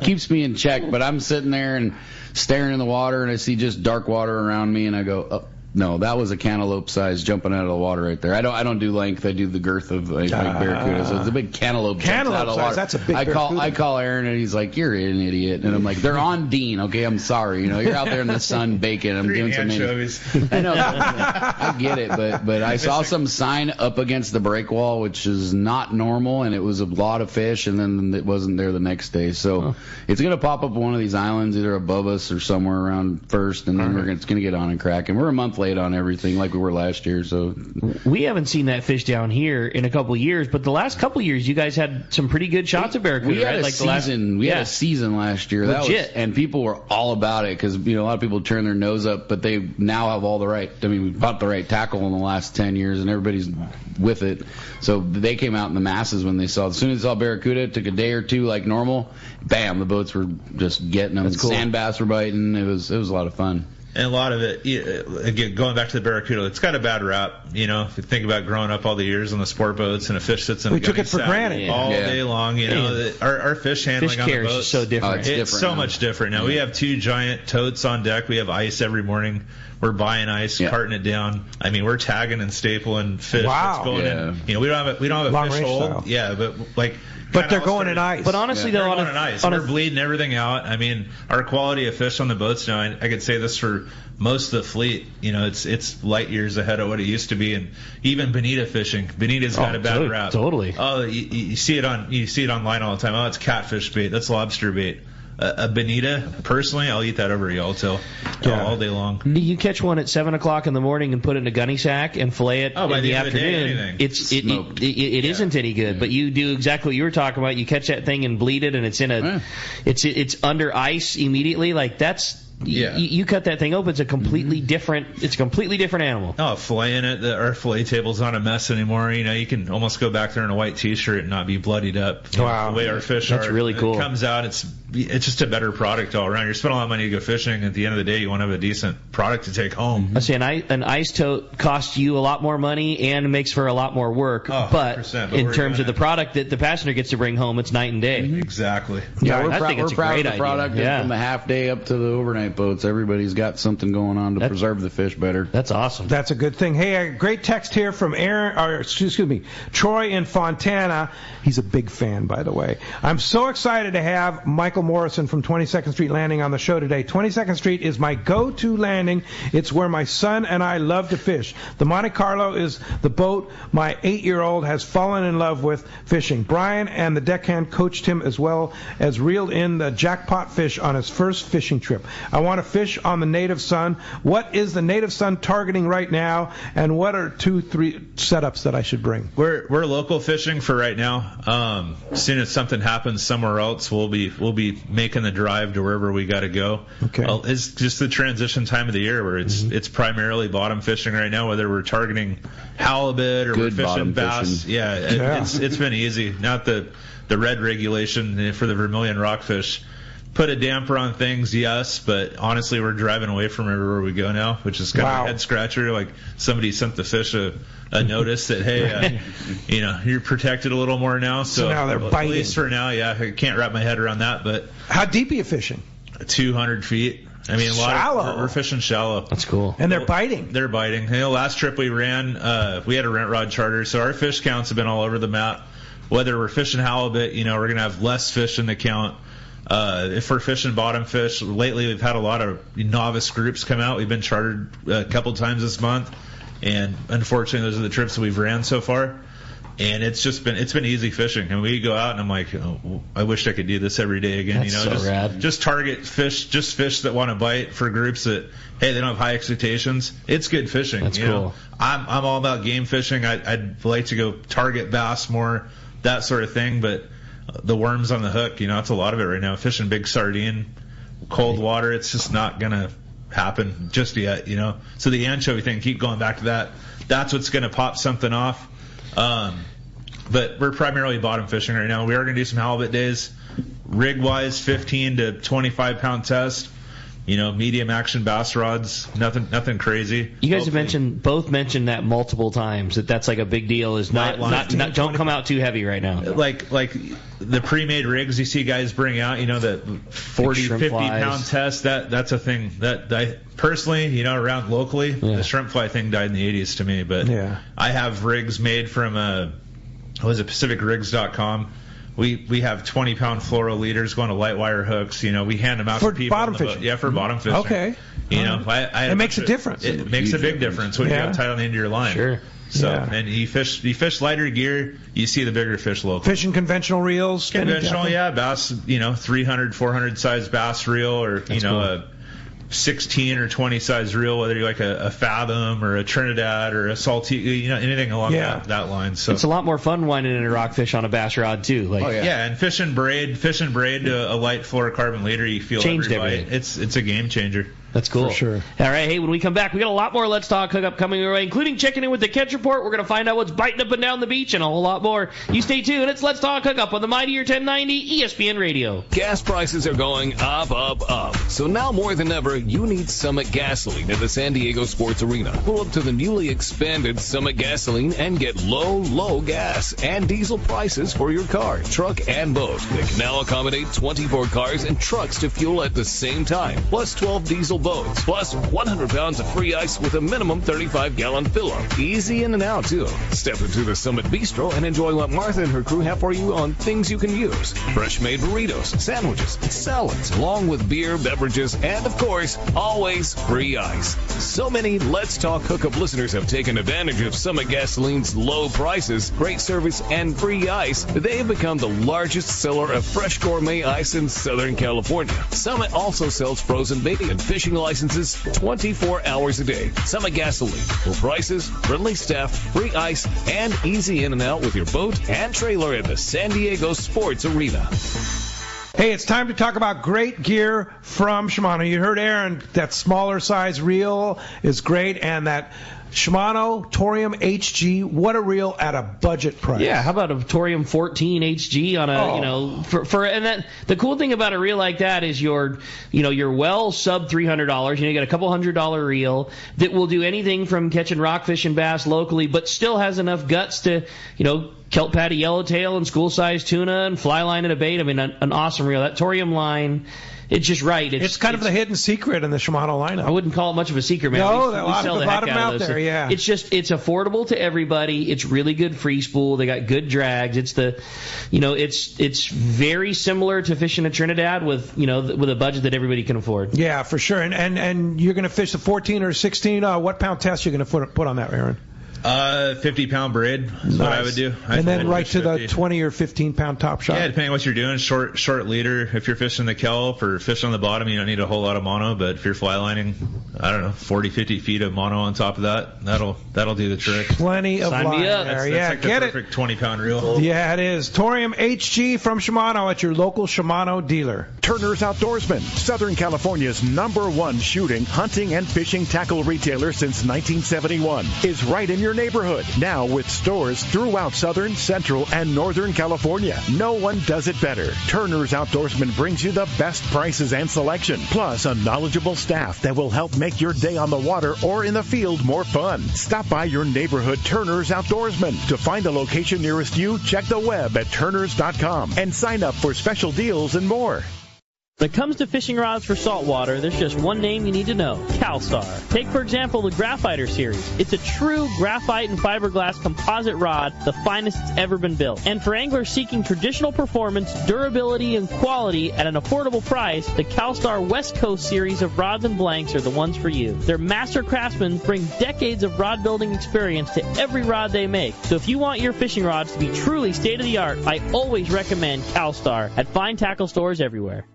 keeps me in check. But I'm sitting there and staring in the water, and I see just dark water around me, and I go, oh, no, that was a cantaloupe size jumping out of the water right there. I don't do length. I do the girth of like barracuda. So it's a big cantaloupe. Cantaloupe out of the size. water. That's a big barracuda. I call Aaron and he's like, "You're an idiot." And I'm like, "They're on Dean. Okay, I'm sorry. You're out there in the sun baking. I'm doing some anchovies." I know. I get it, but I saw some sign up against the break wall, which is not normal, and it was a lot of fish, and then it wasn't there the next day. So it's gonna pop up one of these islands, either above us or somewhere around first, and then it's gonna get on and crack. And we're a month late on everything, like we were last year. So we haven't seen that fish down here in a couple of years, but the last couple of years, you guys had some pretty good shots of barracuda. We had right? We had a season last year. Legit. And people were all about it because a lot of people turn their nose up, but they now have all the right. I mean, we bought the right tackle in the last 10 years, and everybody's with it. So they came out in the masses when they saw. As soon as they saw barracuda, it took a day or two like normal. Bam, the boats were just getting them. That's cool. Sand bass were biting. It was a lot of fun. And a lot of it, again, going back to the barracuda, it's got a bad rap. If you think about growing up all the years on the sport boats and a fish sits in a took it for granted all day long. Our fish handling on the boat is so different. It's so much different now. We have 2 giant totes on deck. We have ice every morning. We're buying ice, carting it down. I mean, we're tagging and stapling fish. Wow. That's going in. We don't have a fish hole. Style. Yeah, but like. But they're going in ice. But honestly, they're going in ice. We're bleeding everything out. I mean, our quality of fish on the boats now, I could say this for most of the fleet, it's light years ahead of what it used to be. And even bonita fishing. Bonita's got a bad rap. Totally. Oh, you see it online all the time. Oh, it's catfish bait. That's lobster bait. A bonita, personally, I'll eat that over a yellowtail all day long. You catch one at 7 o'clock in the morning and put it in a gunny sack and fillet it in the afternoon. It isn't any good, but you do exactly what you were talking about. You catch that thing and bleed it, and it's in it's under ice immediately. Like that's. You cut that thing open, it's a completely different animal. Oh, filleting it, our fillet table's not a mess anymore. You can almost go back there in a white t-shirt and not be bloodied up. Wow. The way our fish are. That's really cool. It comes out, it's just a better product all around. You're spending a lot of money to go fishing. At the end of the day, you want to have a decent product to take home. I say an ice tote costs you a lot more money and makes for a lot more work. But in terms of the product that the passenger gets to bring home, it's night and day. Exactly. Yeah, I think it's a proud great of the product from the half day up to the overnight boats. Everybody's got something going on to preserve the fish better. That's awesome. That's a good thing. Hey, a great text here from Troy in Fontana. He's a big fan, by the way. I'm so excited to have Michael Morrison from 22nd Street Landing on the show today. 22nd Street is my go-to landing. It's where my son and I love to fish. The Monte Carlo is the boat my 8-year-old has fallen in love with fishing. Brian and the deckhand coached him as well as reeled in the jackpot fish on his first fishing trip. I want to fish on the Native Sun. What is the Native Sun targeting right now, and what are 2-3 setups that I should bring? We're local fishing for right now. As soon as something happens somewhere else, we'll be making the drive to wherever we got to go. Okay. It's just the transition time of the year where it's primarily bottom fishing right now, whether we're targeting halibut or we're fishing bass. It's been easy. Not the red regulation for the vermilion rockfish. Put a damper on things, yes, but honestly, we're driving away from everywhere we go now, which is kind of a head scratcher. Like somebody sent the fish a notice that, hey, you're protected a little more now. So now they're biting. At least for now, I can't wrap my head around that. But how deep are you fishing? 200 feet. I mean, we're fishing shallow. That's cool. And they're biting. They're biting. Last trip we ran, we had a rent rod charter, so our fish counts have been all over the map. Whether we're fishing halibut, we're going to have less fish in the count. If we're fishing bottom fish, lately we've had a lot of novice groups come out. We've been chartered a couple times this month, and unfortunately those are the trips that we've ran so far. And it's been easy fishing. And we go out and I'm like, oh, I wish I could do this every day again. That's rad. Just target fish that want to bite for groups that, hey, they don't have high expectations. It's good fishing. That's cool. Know? I'm all about game fishing. I'd like to go target bass more, that sort of thing. But the worms on the hook, it's a lot of it right now. Fishing big sardine, cold water, it's just not gonna happen just yet. So the anchovy thing, keep going back to that. That's what's gonna pop something off. But we're primarily bottom fishing right now. We are going to do some halibut days. Rig-wise, 15 to 25 pound test. Medium action bass rods. Nothing crazy. You guys have both mentioned that multiple times. That's like a big deal. Is not don't come out too heavy right now. Like the pre-made rigs you see guys bring out. The 40, 50 pound test. That's a thing that I personally, around locally, the shrimp fly thing died in the 80s to me. But I have rigs made from PacificRigs.com. We have 20 pound fluoro leaders going to light wire hooks. We hand them out for to people bottom fishing. Yeah, for bottom fishing. Okay. It makes a difference. It makes a big difference when you have tight on the end of your line. Sure. So and you fish lighter gear, you see the bigger fish local. Fishing conventional reels. Conventional, bass. 300, 400 size bass reel, or That's cool. a 16 or 20 size reel, whether you're like a Fathom or a Trinidad or a Salty, anything along that line. So it's a lot more fun winding in a rockfish on a bass rod too. And fishing braid, a light fluorocarbon leader, you feel changed every everything. bite. It's a game changer. That's cool. For sure. All right, hey, when we come back, we got a lot more Let's Talk Hookup coming your way, including checking in with the catch report. We're going to find out what's biting up and down the beach and a whole lot more. You stay tuned. It's Let's Talk Hookup on the Mightier 1090 ESPN Radio. Gas prices are going up, up, up. So now more than ever, you need Summit Gasoline at the San Diego Sports Arena. Pull up to the newly expanded Summit Gasoline and get low gas and diesel prices for your car, truck, and boat. They can now accommodate 24 cars and trucks to fuel at the same time, plus 12 diesel boats, plus 100 pounds of free ice with a minimum 35-gallon fill-up. Easy in and out, too. Step into the Summit Bistro and enjoy what Martha and her crew have for you on things you can use. Fresh-made burritos, sandwiches, salads, along with beer, beverages, and, of course, always free ice. So many Let's Talk Hookup listeners have taken advantage of Summit Gasoline's low prices, great service, and free ice. They have become the largest seller of fresh gourmet ice in Southern California. Summit also sells frozen bait and fishing licenses 24 hours a day. Summit Gasoline. Low prices, friendly staff, free ice, and easy in and out with your boat and trailer at the San Diego Sports Arena. Hey, it's time to talk about great gear from Shimano. You heard Aaron, that smaller size reel is great, and that Shimano Torium HG, what a reel at a budget price. Yeah, how about a Torium 14 HG on a, and that the cool thing about a reel like that is you're well sub $300. You got a couple $100 reel that will do anything from catching rockfish and bass locally, but still has enough guts to, kelp patty yellowtail and school-sized tuna and fly line and a bait. I mean, an awesome reel. That Torium line, it's just right. It's kind of the hidden secret in the Shimano lineup. I wouldn't call it much of a secret, man. No, we a lot sell of the heck them out out there, yeah. It's affordable to everybody. It's really good free spool. They got good drags. It's it's very similar to fishing a Trinidad with a budget that everybody can afford. Yeah, for sure. And you're going to fish the 14 or 16. What pound test are you going to put on that, Aaron? 50-pound braid is what I would do. And then right to the 20 or 15-pound top shot. Yeah, depending on what you're doing. Short leader. If you're fishing the kelp or fishing on the bottom, you don't need a whole lot of mono. But if you're fly lining, 40, 50 feet of mono on top of that, that'll do the trick. Plenty of line there. That's like get the perfect 20-pound reel. Yeah, it is. Torium HG from Shimano at your local Shimano dealer. Turner's Outdoorsman, Southern California's #1 shooting, hunting, and fishing tackle retailer since 1971, is right in your neighborhood. Now with stores throughout Southern, Central, and Northern California. No one does it better. Turner's Outdoorsman brings you the best prices and selection, plus a knowledgeable staff that will help make your day on the water or in the field more fun. Stop by your neighborhood Turner's Outdoorsman. To find a location nearest you, check the web at turners.com and sign up for special deals and more. When it comes to fishing rods for saltwater, there's just one name you need to know, CalStar. Take, for example, the Graphiter series. It's a true graphite and fiberglass composite rod, the finest it's ever been built. And for anglers seeking traditional performance, durability, and quality at an affordable price, the CalStar West Coast series of rods and blanks are the ones for you. Their master craftsmen bring decades of rod building experience to every rod they make. So if you want your fishing rods to be truly state-of-the-art, I always recommend CalStar at fine tackle stores everywhere.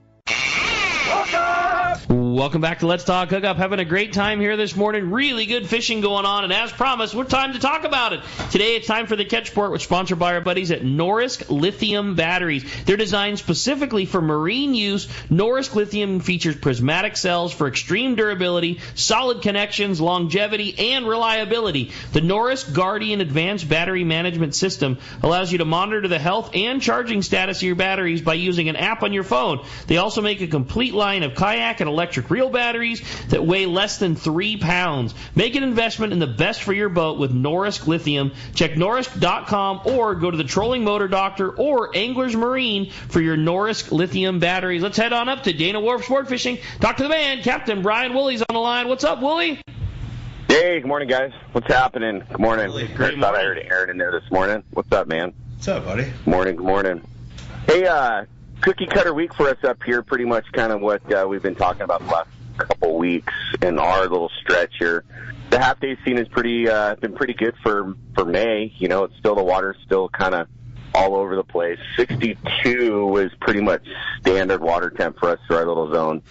Welcome back to Let's Talk Hookup. Having a great time here this morning. Really good fishing going on, and as promised, we're time to talk about it. Today, it's time for the Catch Report, which is sponsored by our buddies at Norrisk Lithium Batteries. They're designed specifically for marine use. Norrisk Lithium features prismatic cells for extreme durability, solid connections, longevity, and reliability. The Norrisk Guardian Advanced Battery Management System allows you to monitor the health and charging status of your batteries by using an app on your phone. They also make a complete line of kayak and electric reel batteries that weigh less than 3 pounds. Make an investment in the best for your boat with Norrisk Lithium. Check Norrisk.com or go to the Trolling Motor Doctor or Anglers Marine for your Norrisk Lithium batteries. Let's head on up to Dana Wharf Sportfishing. Talk to the man, Captain Brian Woolley's on the line. What's up, Woolley? Hey, good morning, guys. What's happening? Good morning. I thought I heard Aaron in there this morning. What's up, man? What's up, buddy? Good morning. Hey, cookie cutter week for us up here, pretty much kind of what we've been talking about the last couple weeks in our little stretch here. The half day scene has been pretty good for May. You know, it's still, the water's still kind of all over the place. 62 was pretty much standard water temp for us through our little zone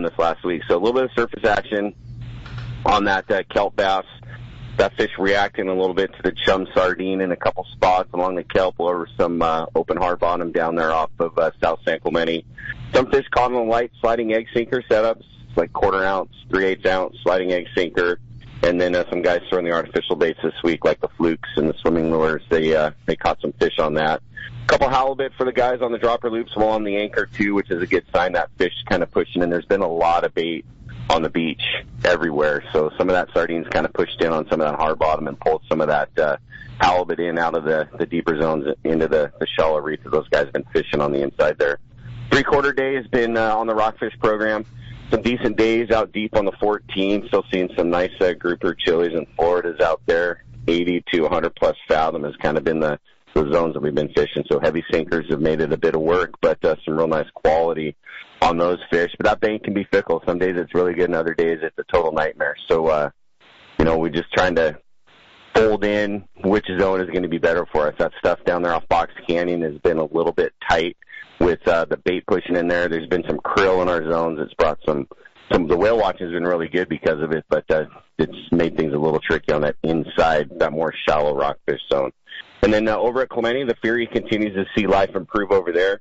this last week. So a little bit of surface action on that kelp bass. That fish reacting a little bit to the chum sardine in a couple spots along the kelp over some open hard bottom down there off of South San Clemente. Some fish caught on light sliding egg sinker setups, like 1/4 ounce, 3/8 ounce sliding egg sinker, and then some guys throwing the artificial baits this week, like the flukes and the swimming lures. They caught some fish on that. A couple halibut for the guys on the dropper loops, while on the anchor too, which is a good sign that fish kind of pushing. And there's been a lot of bait on the beach everywhere, so some of that sardines kind of pushed in on some of that hard bottom and pulled some of that halibut in out of the deeper zones into the shallow reef that those guys have been fishing on the inside there. 3/4 day has been on the rockfish program. Some decent days out deep on the 14. Still seeing some nice grouper chilies and Floridas out there. 80 to 100 plus fathom has kind of been the zones that we've been fishing. So heavy sinkers have made it a bit of work, but some real nice quality on those fish. But that bank can be fickle. Some days it's really good, and other days it's a total nightmare. So, we're just trying to fold in which zone is going to be better for us. That stuff down there off Box Canyon has been a little bit tight with the bait pushing in there. There's been some krill in our zones. It's brought some the whale watching has been really good because of it, but it's made things a little tricky on that inside, that more shallow rockfish zone. And then over at Clemente, the Fury continues to see life improve over there.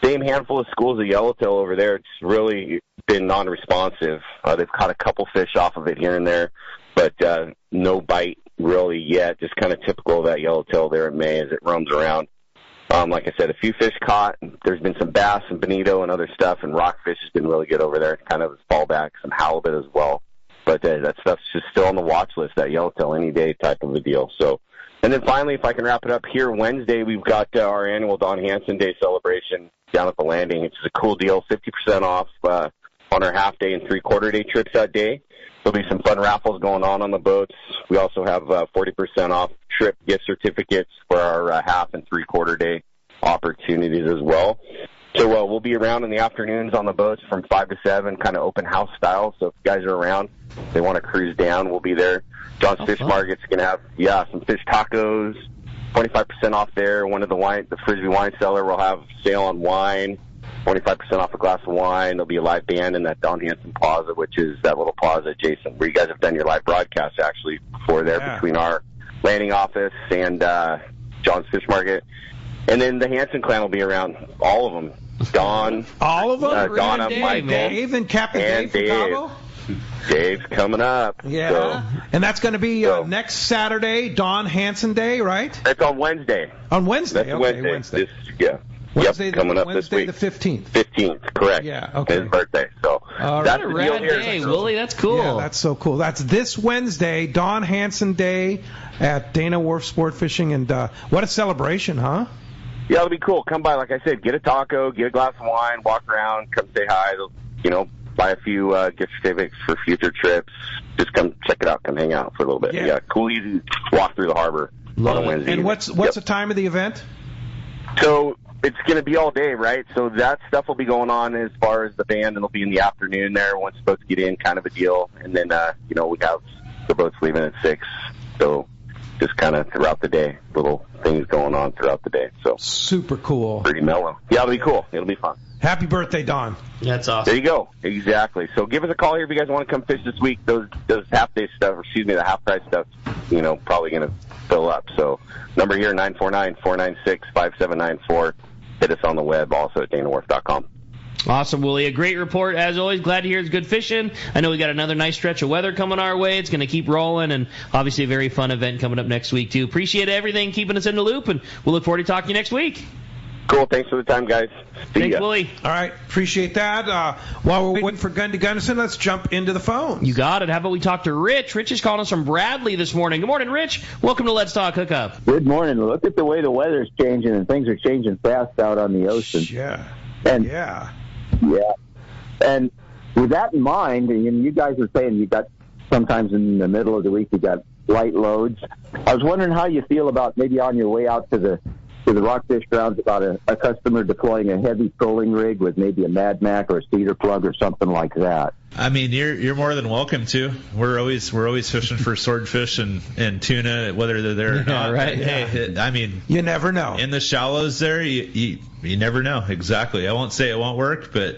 Same handful of schools of yellowtail over there. It's really been non-responsive. They've caught a couple fish off of it here and there, but no bite really yet. Just kind of typical of that yellowtail there in May as it roams around. Like I said, a few fish caught. There's been some bass and bonito and other stuff, and rockfish has been really good over there. It's kind of a fallback, some halibut as well. But that stuff's just still on the watch list, that yellowtail any day type of a deal. So, and then finally, if I can wrap it up here, Wednesday we've got our annual Don Hansen Day celebration down at the landing. It's a cool deal, 50% off on our half day and 3/4 day trips that day. There'll be some fun raffles going on the boats. We also have 40% off trip gift certificates for our half and 3/4 day opportunities as well. So we'll be around in the afternoons on the boats from 5 to 7, kind of open house style. So if you guys are around, they want to cruise down, we'll be there. John's Fish Market's going to have, some fish tacos, 25% off there. The Frisbee wine cellar will have sale on wine, 25% off a glass of wine. There'll be a live band in that Don Hansen Plaza, which is that little plaza adjacent where you guys have done your live broadcast actually before there, between our landing office and John's Fish Market. And then the Hansen clan will be around, all of them. Don. All of them? Donna, Dave, Michael. Dave and Captain and Dave from Cabo? Dave's coming up. Yeah. So, and that's going to be next Saturday, Don Hansen Day, right? It's on Wednesday. On Wednesday? That's okay, Wednesday. Wednesday, coming up Wednesday this week. the 15th. 15th, correct. Yeah, okay. His birthday. So that's the deal here. Day, Willie. That's cool. Yeah, that's so cool. That's this Wednesday, Don Hansen Day at Dana Wharf Sport Fishing, and what a celebration, huh? Yeah, it'll be cool. Come by, like I said, get a taco, get a glass of wine, walk around, come say hi. You know, buy a few gift certificates for future trips. Just come check it out, come hang out for a little bit. Yeah, cool, easy walk through the harbor on a Wednesday. And what's the time of the event? So it's going to be all day, right? So that stuff will be going on as far as the band, and it'll be in the afternoon there. Everyone's supposed to get in, kind of a deal. And then, you know, we have the boats leaving at 6. So just kind of throughout the day, little things going on throughout the day. So super cool. Pretty mellow. Yeah, it'll be cool. It'll be fun. Happy birthday, Don. That's awesome. There you go. Exactly. So give us a call here if you guys want to come fish this week. Those half-day stuff, the half-price stuff, you know, probably going to fill up. So number here, 949-496-5794. Hit us on the web, also at danawharf.com. Awesome, Willie. A great report, as always. Glad to hear it's good fishing. I know we got another nice stretch of weather coming our way. It's going to keep rolling, and obviously a very fun event coming up next week, too. Appreciate everything, keeping us in the loop, and we'll look forward to talking to you next week. Cool. Thanks for the time, guys. Thanks, Willie. All right. Appreciate that. While we're waiting for Gundy Gunnison, let's jump into the phone. You got it. How about we talk to Rich? Rich is calling us from Bradley this morning. Good morning, Rich. Welcome to Let's Talk Hookup. Good morning. Look at the way the weather's changing, and things are changing fast out on the ocean. Yeah. Yeah. And with that in mind, and you guys are saying you got sometimes in the middle of the week you got light loads. I was wondering how you feel about maybe on your way out to the rockfish grounds about a customer deploying a heavy trolling rig with maybe a Mad Mac or a cedar plug or something like that. I mean, you're more than welcome to. We're always fishing for swordfish and tuna, whether they're there or not. Right. Hey, I mean, you never know. In the shallows there, you never know exactly. I won't say it won't work, but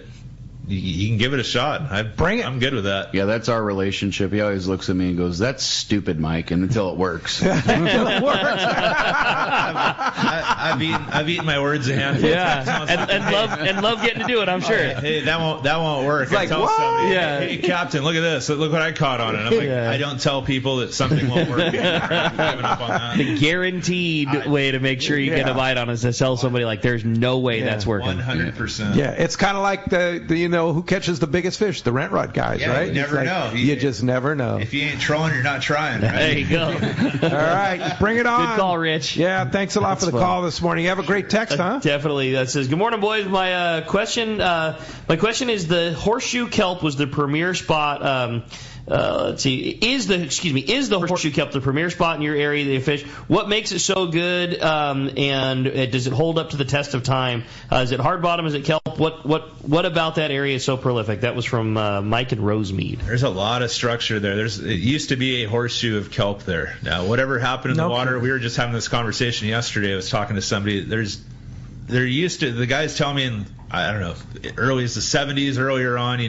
you can give it a shot. I'm good with that. Yeah, that's our relationship. He always looks at me and goes, "That's stupid, Mike," and until it works. I've eaten my words a handful. Yeah, and love getting to do it. I'm sure. Hey, that won't work. It's like, I tell somebody, yeah. Hey, Captain, look at this. Look what I caught on it. I'm like, I don't tell people that something won't work. I'm giving up on that. The guaranteed way to make sure you get a bite on is to tell somebody like, "There's no way that's working." 100%. Yeah, it's kind of like the who catches the biggest fish, the rent rod guys, right? You never know. You just never know. If you ain't trolling, you're not trying. Right? There you go. All right, bring it on. Good call, Rich. Yeah, thanks a lot for the call this morning. You have a great text, huh? Definitely. That says, "Good morning, boys. My question is the horseshoe kelp was the premier spot." Let's see. Is the horseshoe kelp the premier spot in your area that you fish? What makes it so good? And does it hold up to the test of time? Is it hard bottom? Is it kelp? What about that area is so prolific? That was from Mike and Rosemead. There's a lot of structure there. It used to be a horseshoe of kelp there. Now, whatever happened in the water, we were just having this conversation yesterday. I was talking to somebody. The guys tell me in, I don't know, early as the 70s, earlier on,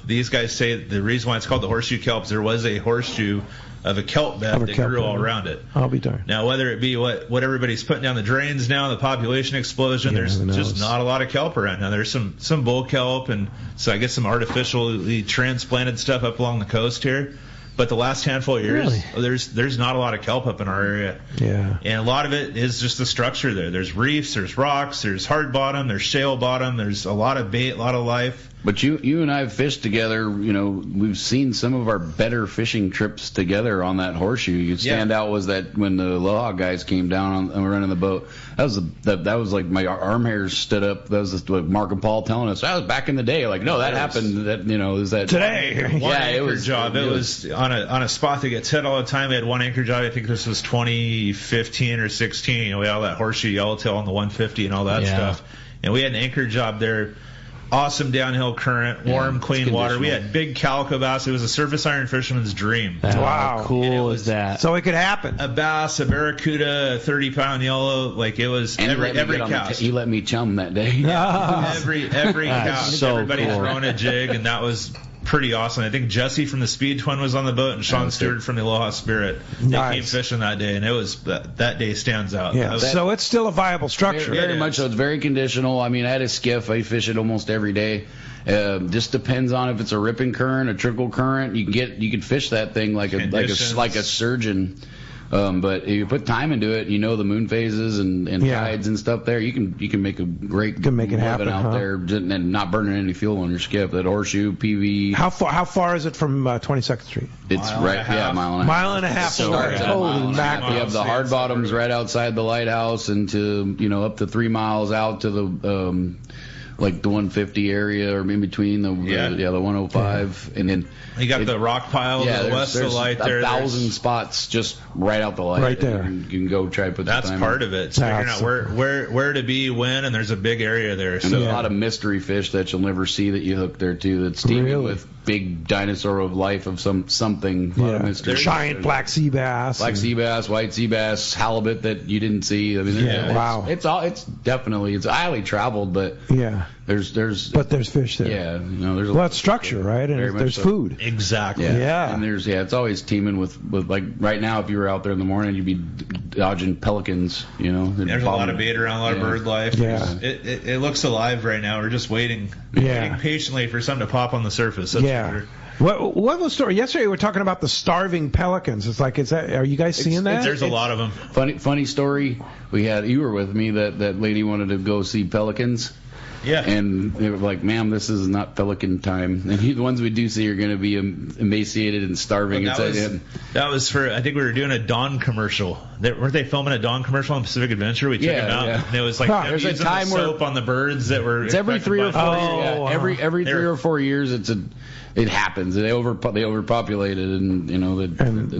these guys say the reason why it's called the horseshoe kelp is there was a horseshoe of a kelp bed that grew all around it. I'll be darned. Now, whether it be what everybody's putting down the drains now, the population explosion, there's just not a lot of kelp around now. There's some bull kelp, and so I guess some artificially transplanted stuff up along the coast here. But the last handful of years, there's not a lot of kelp up in our area. Yeah. And a lot of it is just the structure there. There's reefs, there's rocks, there's hard bottom, there's shale bottom, there's a lot of bait, a lot of life. But you and I have fished together. We've seen some of our better fishing trips together on that horseshoe. You stand out was that when the Aloha guys came down and were running the boat. That was like my arm hairs stood up. That was just like Mark and Paul telling us that was back in the day. Like, no, that happened. That is that today? It was job. It was on a spot that gets hit all the time. We had one anchor job. I think this was 2015 or 16. We had all that horseshoe yellowtail on the 150 and all that stuff. And we had an anchor job there. Awesome downhill current, warm, clean water. We had big calico bass. It was a surface iron fisherman's dream. Wow. How cool is that? So it could happen. A bass, a barracuda, a 30-pound yellow. Like, it was every cast. You let me chum that day. Every cast. So everybody cool. throwing a jig, and that was pretty awesome. I think Jesse from the Speed Twin was on the boat, and Sean Stewart from the Aloha Spirit. They came fishing that day, and it was that day stands out. Yeah. So it's still a viable structure. Very much so. It's very conditional. I mean, I had a skiff. I fish it almost every day. Just depends on if it's a ripping current, a trickle current. You can fish that thing like a surgeon But if you put time into it, the moon phases and tides and stuff there, you can make a great living out there and not burning any fuel on your skiff. That horseshoe, PV. How far is it from 22nd Street? It's mile and a half. Mile and a half. Holy mackerel. You have the hard bottoms right outside the lighthouse and to, up to 3 miles out to the, like the 150 area or in between the 105 and then you got the rock pile to the west of the light there. 1,000 spots just right out the light. Right there. You can go try to put that's the time part in. of it. It's figuring out where to be, when, and there's a big area there. So a lot of mystery fish that you'll never see that you hook there too. That's teeming with big dinosaur of life of something. A lot of mystery. Giant black sea bass. Sea bass, white sea bass, halibut that you didn't see. I mean, it's highly traveled, but there's fish there. Yeah, there's that's structure, right? And there's food. Exactly. Yeah. And it's always teeming with like right now, if you were out there in the morning, you'd be dodging pelicans. There's a lot of bait around, a lot of bird life. Yeah. It looks alive right now. We're just waiting patiently for something to pop on the surface. That's for sure. What was the story? Yesterday we were talking about the starving pelicans. It's like, are you guys seeing that? There's a lot of them. Funny story. You were with me. That lady wanted to go see pelicans. Yeah. And they were like, ma'am, this is not pelican time. And the ones we do see are going to be emaciated and starving. That was for, I think we were doing a Dawn commercial. Weren't they filming a Dawn commercial on Pacific Adventure? We took them out. Yeah. And it was like there's a time the soap on the birds that were. It's every 3 or 4 years. Every 3 or 4 years, it happens. They overpopulated, and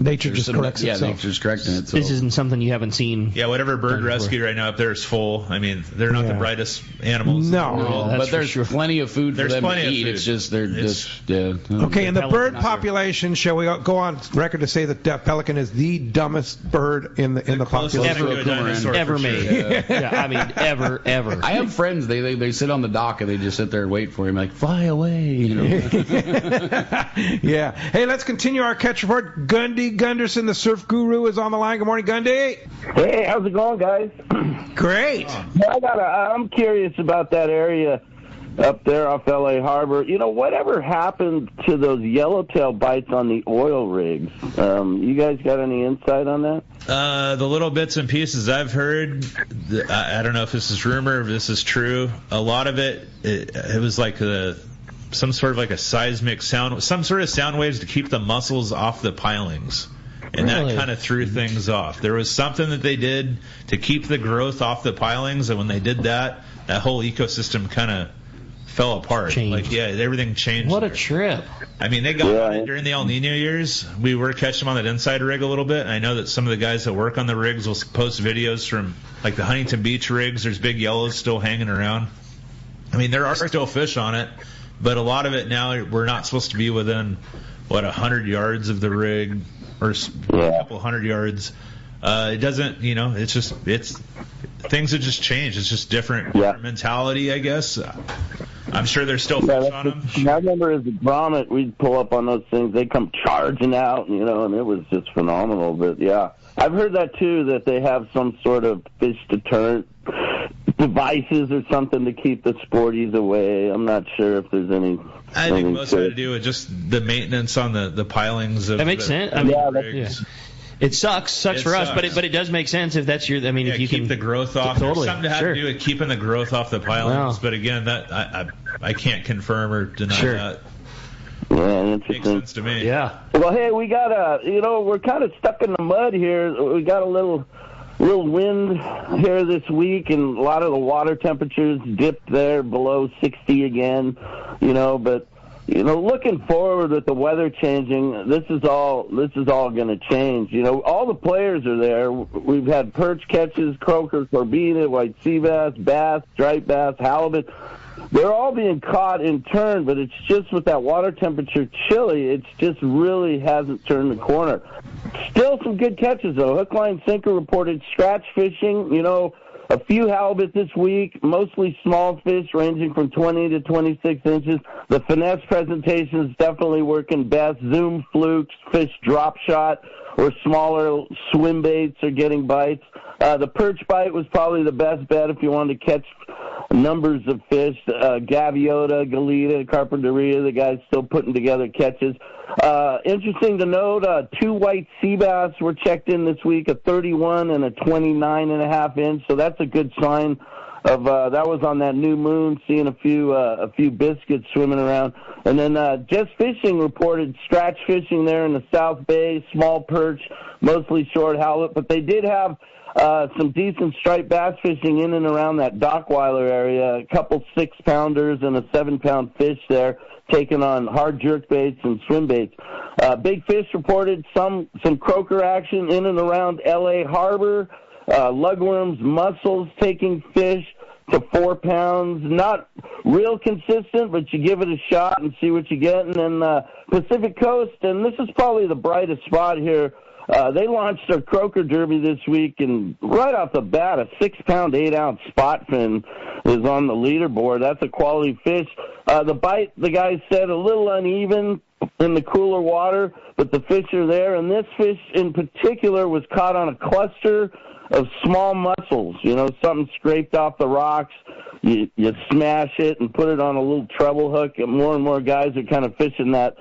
nature just corrects itself. Yeah, nature's correcting it. So. This isn't something you haven't seen. Yeah, whatever bird rescue right now up there is full. I mean, they're not the brightest animals. No, but there's plenty of food for them to eat. It's just Okay, and the bird population. Shall we go on record to say that pelican is the dumbest bird in the population ever made? I mean, ever. I have friends. They sit on the dock and they just sit there and wait for him, like fly away. Yeah. Hey, let's continue our catch report. Gundy Gunderson, the surf guru, is on the line. Good morning, Gundy. Hey, how's it going, guys? Great. I'm curious about that area up there off L.A. Harbor. Whatever happened to those yellowtail bites on the oil rigs? You guys got any insight on that? The little bits and pieces I've heard, I don't know if this is rumor, if this is true. A lot of it was like some sort of like a seismic sound, some sort of sound waves to keep the mussels off the pilings. And that kind of threw things off. There was something that they did to keep the growth off the pilings, and when they did that whole ecosystem kind of fell apart. Changed. Everything changed. What a trip. I mean, they got it during the El Nino years. We were catching them on that inside rig a little bit, and I know that some of the guys that work on the rigs will post videos from like the Huntington Beach rigs. There's big yellows still hanging around. I mean, there are still fish on it. But a lot of it now, we're not supposed to be within, 100 yards of the rig, or a couple hundred yards. It doesn't, things have just changed. It's just different mentality, I guess. I'm sure there's still fish on them. I remember as a grommet, we'd pull up on those things. They'd come charging out, and it was just phenomenal. But, I've heard that, too, that they have some sort of fish deterrent devices or something to keep the sporties away. I'm not sure if there's any. I think most of it to do with just the maintenance on the pilings. That makes sense. I mean, it sucks for us, but it does make sense if that's your. I mean, if you keep can the growth off. Totally, there's something to have to do with keeping the growth off the pilings. Wow. But again, that I can't confirm or deny that. Yeah, interesting. Makes sense to me. Yeah. Well, hey, we got we're kind of stuck in the mud here. We got a little wind here this week, and a lot of the water temperatures dipped there below 60 again, but looking forward with the weather changing, this is all going to change. All the players are there. We've had perch catches, croaker, corbina, white sea bass, striped bass, halibut. They're all being caught in turn, but it's just with that water temperature chilly, it's just really hasn't turned the corner. Still some good catches, though. Hook, line, sinker reported scratch fishing. A few halibut this week, mostly small fish ranging from 20 to 26 inches. The finesse presentation is definitely working best. Zoom flukes, fish drop shot, or smaller swim baits are getting bites. The perch bite was probably the best bet if you wanted to catch numbers of fish. Gaviota, Galita, Carpinteria, the guys still putting together catches. Interesting to note, 2 white sea bass were checked in this week, a 31 and a 29.5 inch, so that's a good sign of that was on that new moon, seeing a few biscuits swimming around. And then Just Fishing reported scratch fishing there in the South Bay, small perch, mostly short halibut, but they did have some decent striped bass fishing in and around that Dockweiler area, a couple 6-pounders and a 7-pound fish there, taking on hard jerk baits and swim baits. Big Fish reported some croaker action in and around L.A. Harbor, lugworms, mussels taking fish to 4 pounds. Not real consistent, but you give it a shot and see what you get. And then Pacific Coast, and this is probably the brightest spot here, they launched their croaker derby this week, and right off the bat, a 6-pound, 8-ounce spot fin is on the leaderboard. That's a quality fish. The bite, the guys said, a little uneven in the cooler water, but the fish are there. And this fish in particular was caught on a cluster of small mussels, something scraped off the rocks. You smash it and put it on a little treble hook, and more guys are kind of fishing that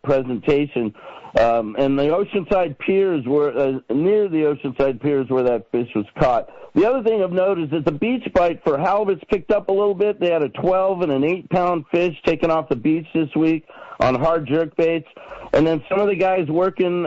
presentation. And the Oceanside Piers were near the Oceanside Piers where that fish was caught. The other thing of note is that the beach bite for halibuts picked up a little bit. They had a 12 and an 8-pound fish taken off the beach this week on hard jerk baits. And then some of the guys working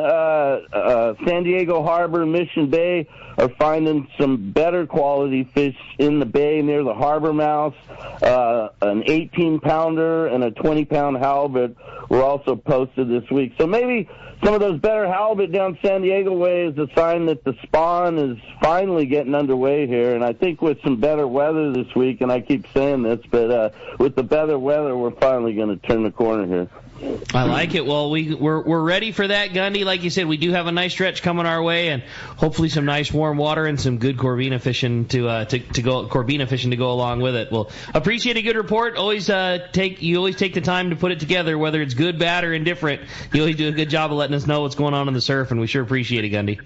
San Diego Harbor, Mission Bay, are finding some better quality fish in the bay near the harbor mouth. An 18-pounder and a 20-pound halibut were also posted this week. So maybe some of those better halibut down San Diego way is a sign that the spawn is finally getting underway here. And I think with some better weather this week, and I keep saying this, but with the better weather, we're finally going to turn the corner here. I like it. Well, we're ready for that, Gundy. Like you said, we do have a nice stretch coming our way, and hopefully some nice warm water and some good Corvina fishing to go along with it. Well, appreciate a good report. Always take the time to put it together, whether it's good, bad, or indifferent. You always do a good job of letting us know what's going on in the surf, and we sure appreciate it, Gundy.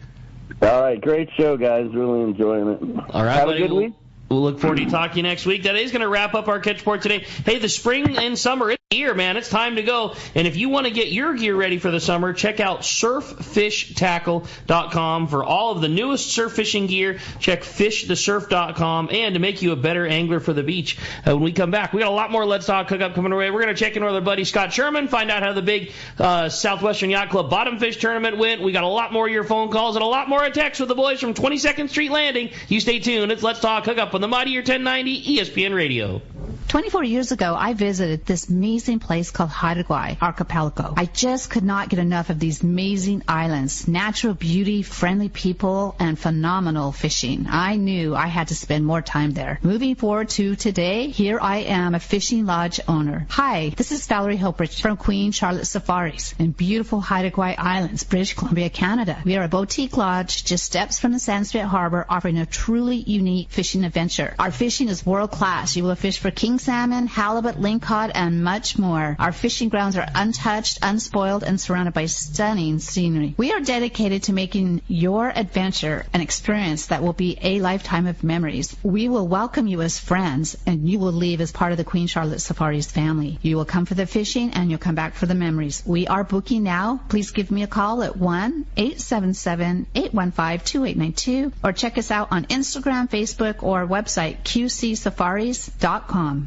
All right, great show, guys. Really enjoying it. All right, have a good week. We'll look forward to talking to you next week. That is going to wrap up our catch report today. Hey, the spring and summer is here, man. It's time to go. And if you want to get your gear ready for the summer, check out surffishtackle.com for all of the newest surf fishing gear. Check fishthesurf.com, and to make you a better angler for the beach. When we come back, we got a lot more Let's Talk Hookup coming our way. We're going to check in with our buddy Scott Sherman, find out how the big Southwestern Yacht Club Bottom Fish Tournament went. We got a lot more of your phone calls and a lot more texts with the boys from 22nd Street Landing. You stay tuned. It's Let's Talk Hookup on the Mightier 1090 ESPN Radio. 24 years ago, I visited this amazing place called Haida Archipelago. I just could not get enough of these amazing islands, natural beauty, friendly people, and phenomenal fishing. I knew I had to spend more time there. Moving forward to today, here I am, a fishing lodge owner. Hi, this is Valerie Hopridge from Queen Charlotte Safaris in beautiful Haida Gwaii Islands, British Columbia, Canada. We are a boutique lodge just steps from the Sanskrit Harbor, offering a truly unique fishing adventure. Our fishing is world class. You will fish for king salmon, halibut, lingcod, and much more. Our fishing grounds are untouched, unspoiled, and surrounded by stunning scenery. We are dedicated to making your adventure an experience that will be a lifetime of memories. We will welcome you as friends, and you will leave as part of the Queen Charlotte Safaris family. You will come for the fishing, and you'll come back for the memories. We are booking now. Please give me a call at 1-877-815-2892, or check us out on Instagram, Facebook, or website qcsafaris.com.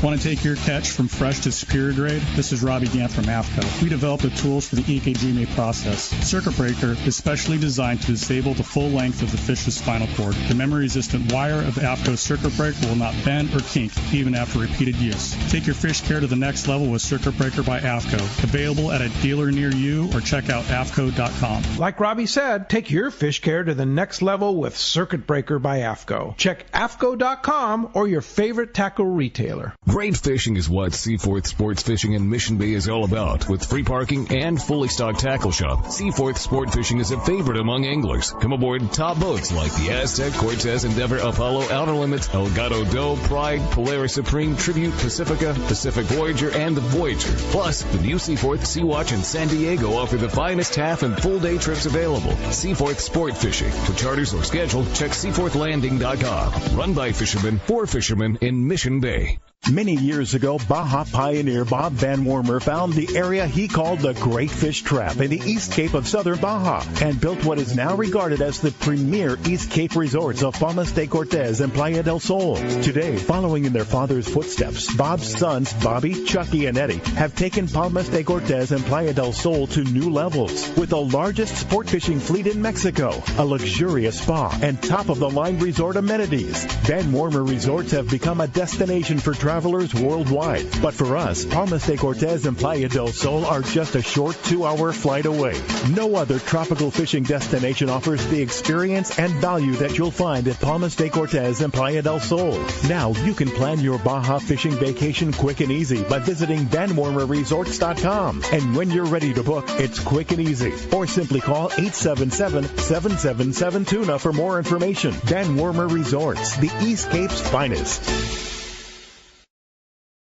Want to take your catch from fresh to superior grade? This is Robbie Gant from AFCO. We developed the tools for the EKGMA process. Circuit Breaker is specially designed to disable the full length of the fish's spinal cord. The memory-resistant wire of AFCO's Circuit Breaker will not bend or kink even after repeated use. Take your fish care to the next level with Circuit Breaker by AFCO. Available at a dealer near you, or check out AFCO.com. Like Robbie said, take your fish care to the next level with Circuit Breaker by AFCO. Check AFCO.com or your favorite tackle retailer. Great fishing is what Seaforth Sports Fishing in Mission Bay is all about. With free parking and fully stocked tackle shop, Seaforth Sport Fishing is a favorite among anglers. Come aboard top boats like the Aztec, Cortez, Endeavor, Apollo, Outer Limits, Elgato Doe, Pride, Polaris Supreme, Tribute, Pacifica, Pacific Voyager, and the Voyager. Plus, the new Seaforth, Sea-Watch, and San Diego offer the finest half and full day trips available. Seaforth Sport Fishing. For charters or schedule, check seaforthlanding.com. Run by fishermen, for fishermen in Mission Bay. Many years ago, Baja pioneer Bob Van Wormer found the area he called the Great Fish Trap in the East Cape of southern Baja and built what is now regarded as the premier East Cape resorts of Palmas de Cortez and Playa del Sol. Today, following in their father's footsteps, Bob's sons, Bobby, Chucky, and Eddie, have taken Palmas de Cortez and Playa del Sol to new levels with the largest sport fishing fleet in Mexico, a luxurious spa, and top-of-the-line resort amenities. Van Wormer Resorts have become a destination for travelers worldwide. But for us, Palmas de Cortez and Playa del Sol are just a short 2-hour flight away. No other tropical fishing destination offers the experience and value that you'll find at Palmas de Cortez and Playa del Sol. Now you can plan your Baja fishing vacation quick and easy by visiting VanWormerResorts.com. And when you're ready to book, it's quick and easy. Or simply call 877-777-TUNA for more information. Van Wormer Resorts, the East Cape's finest.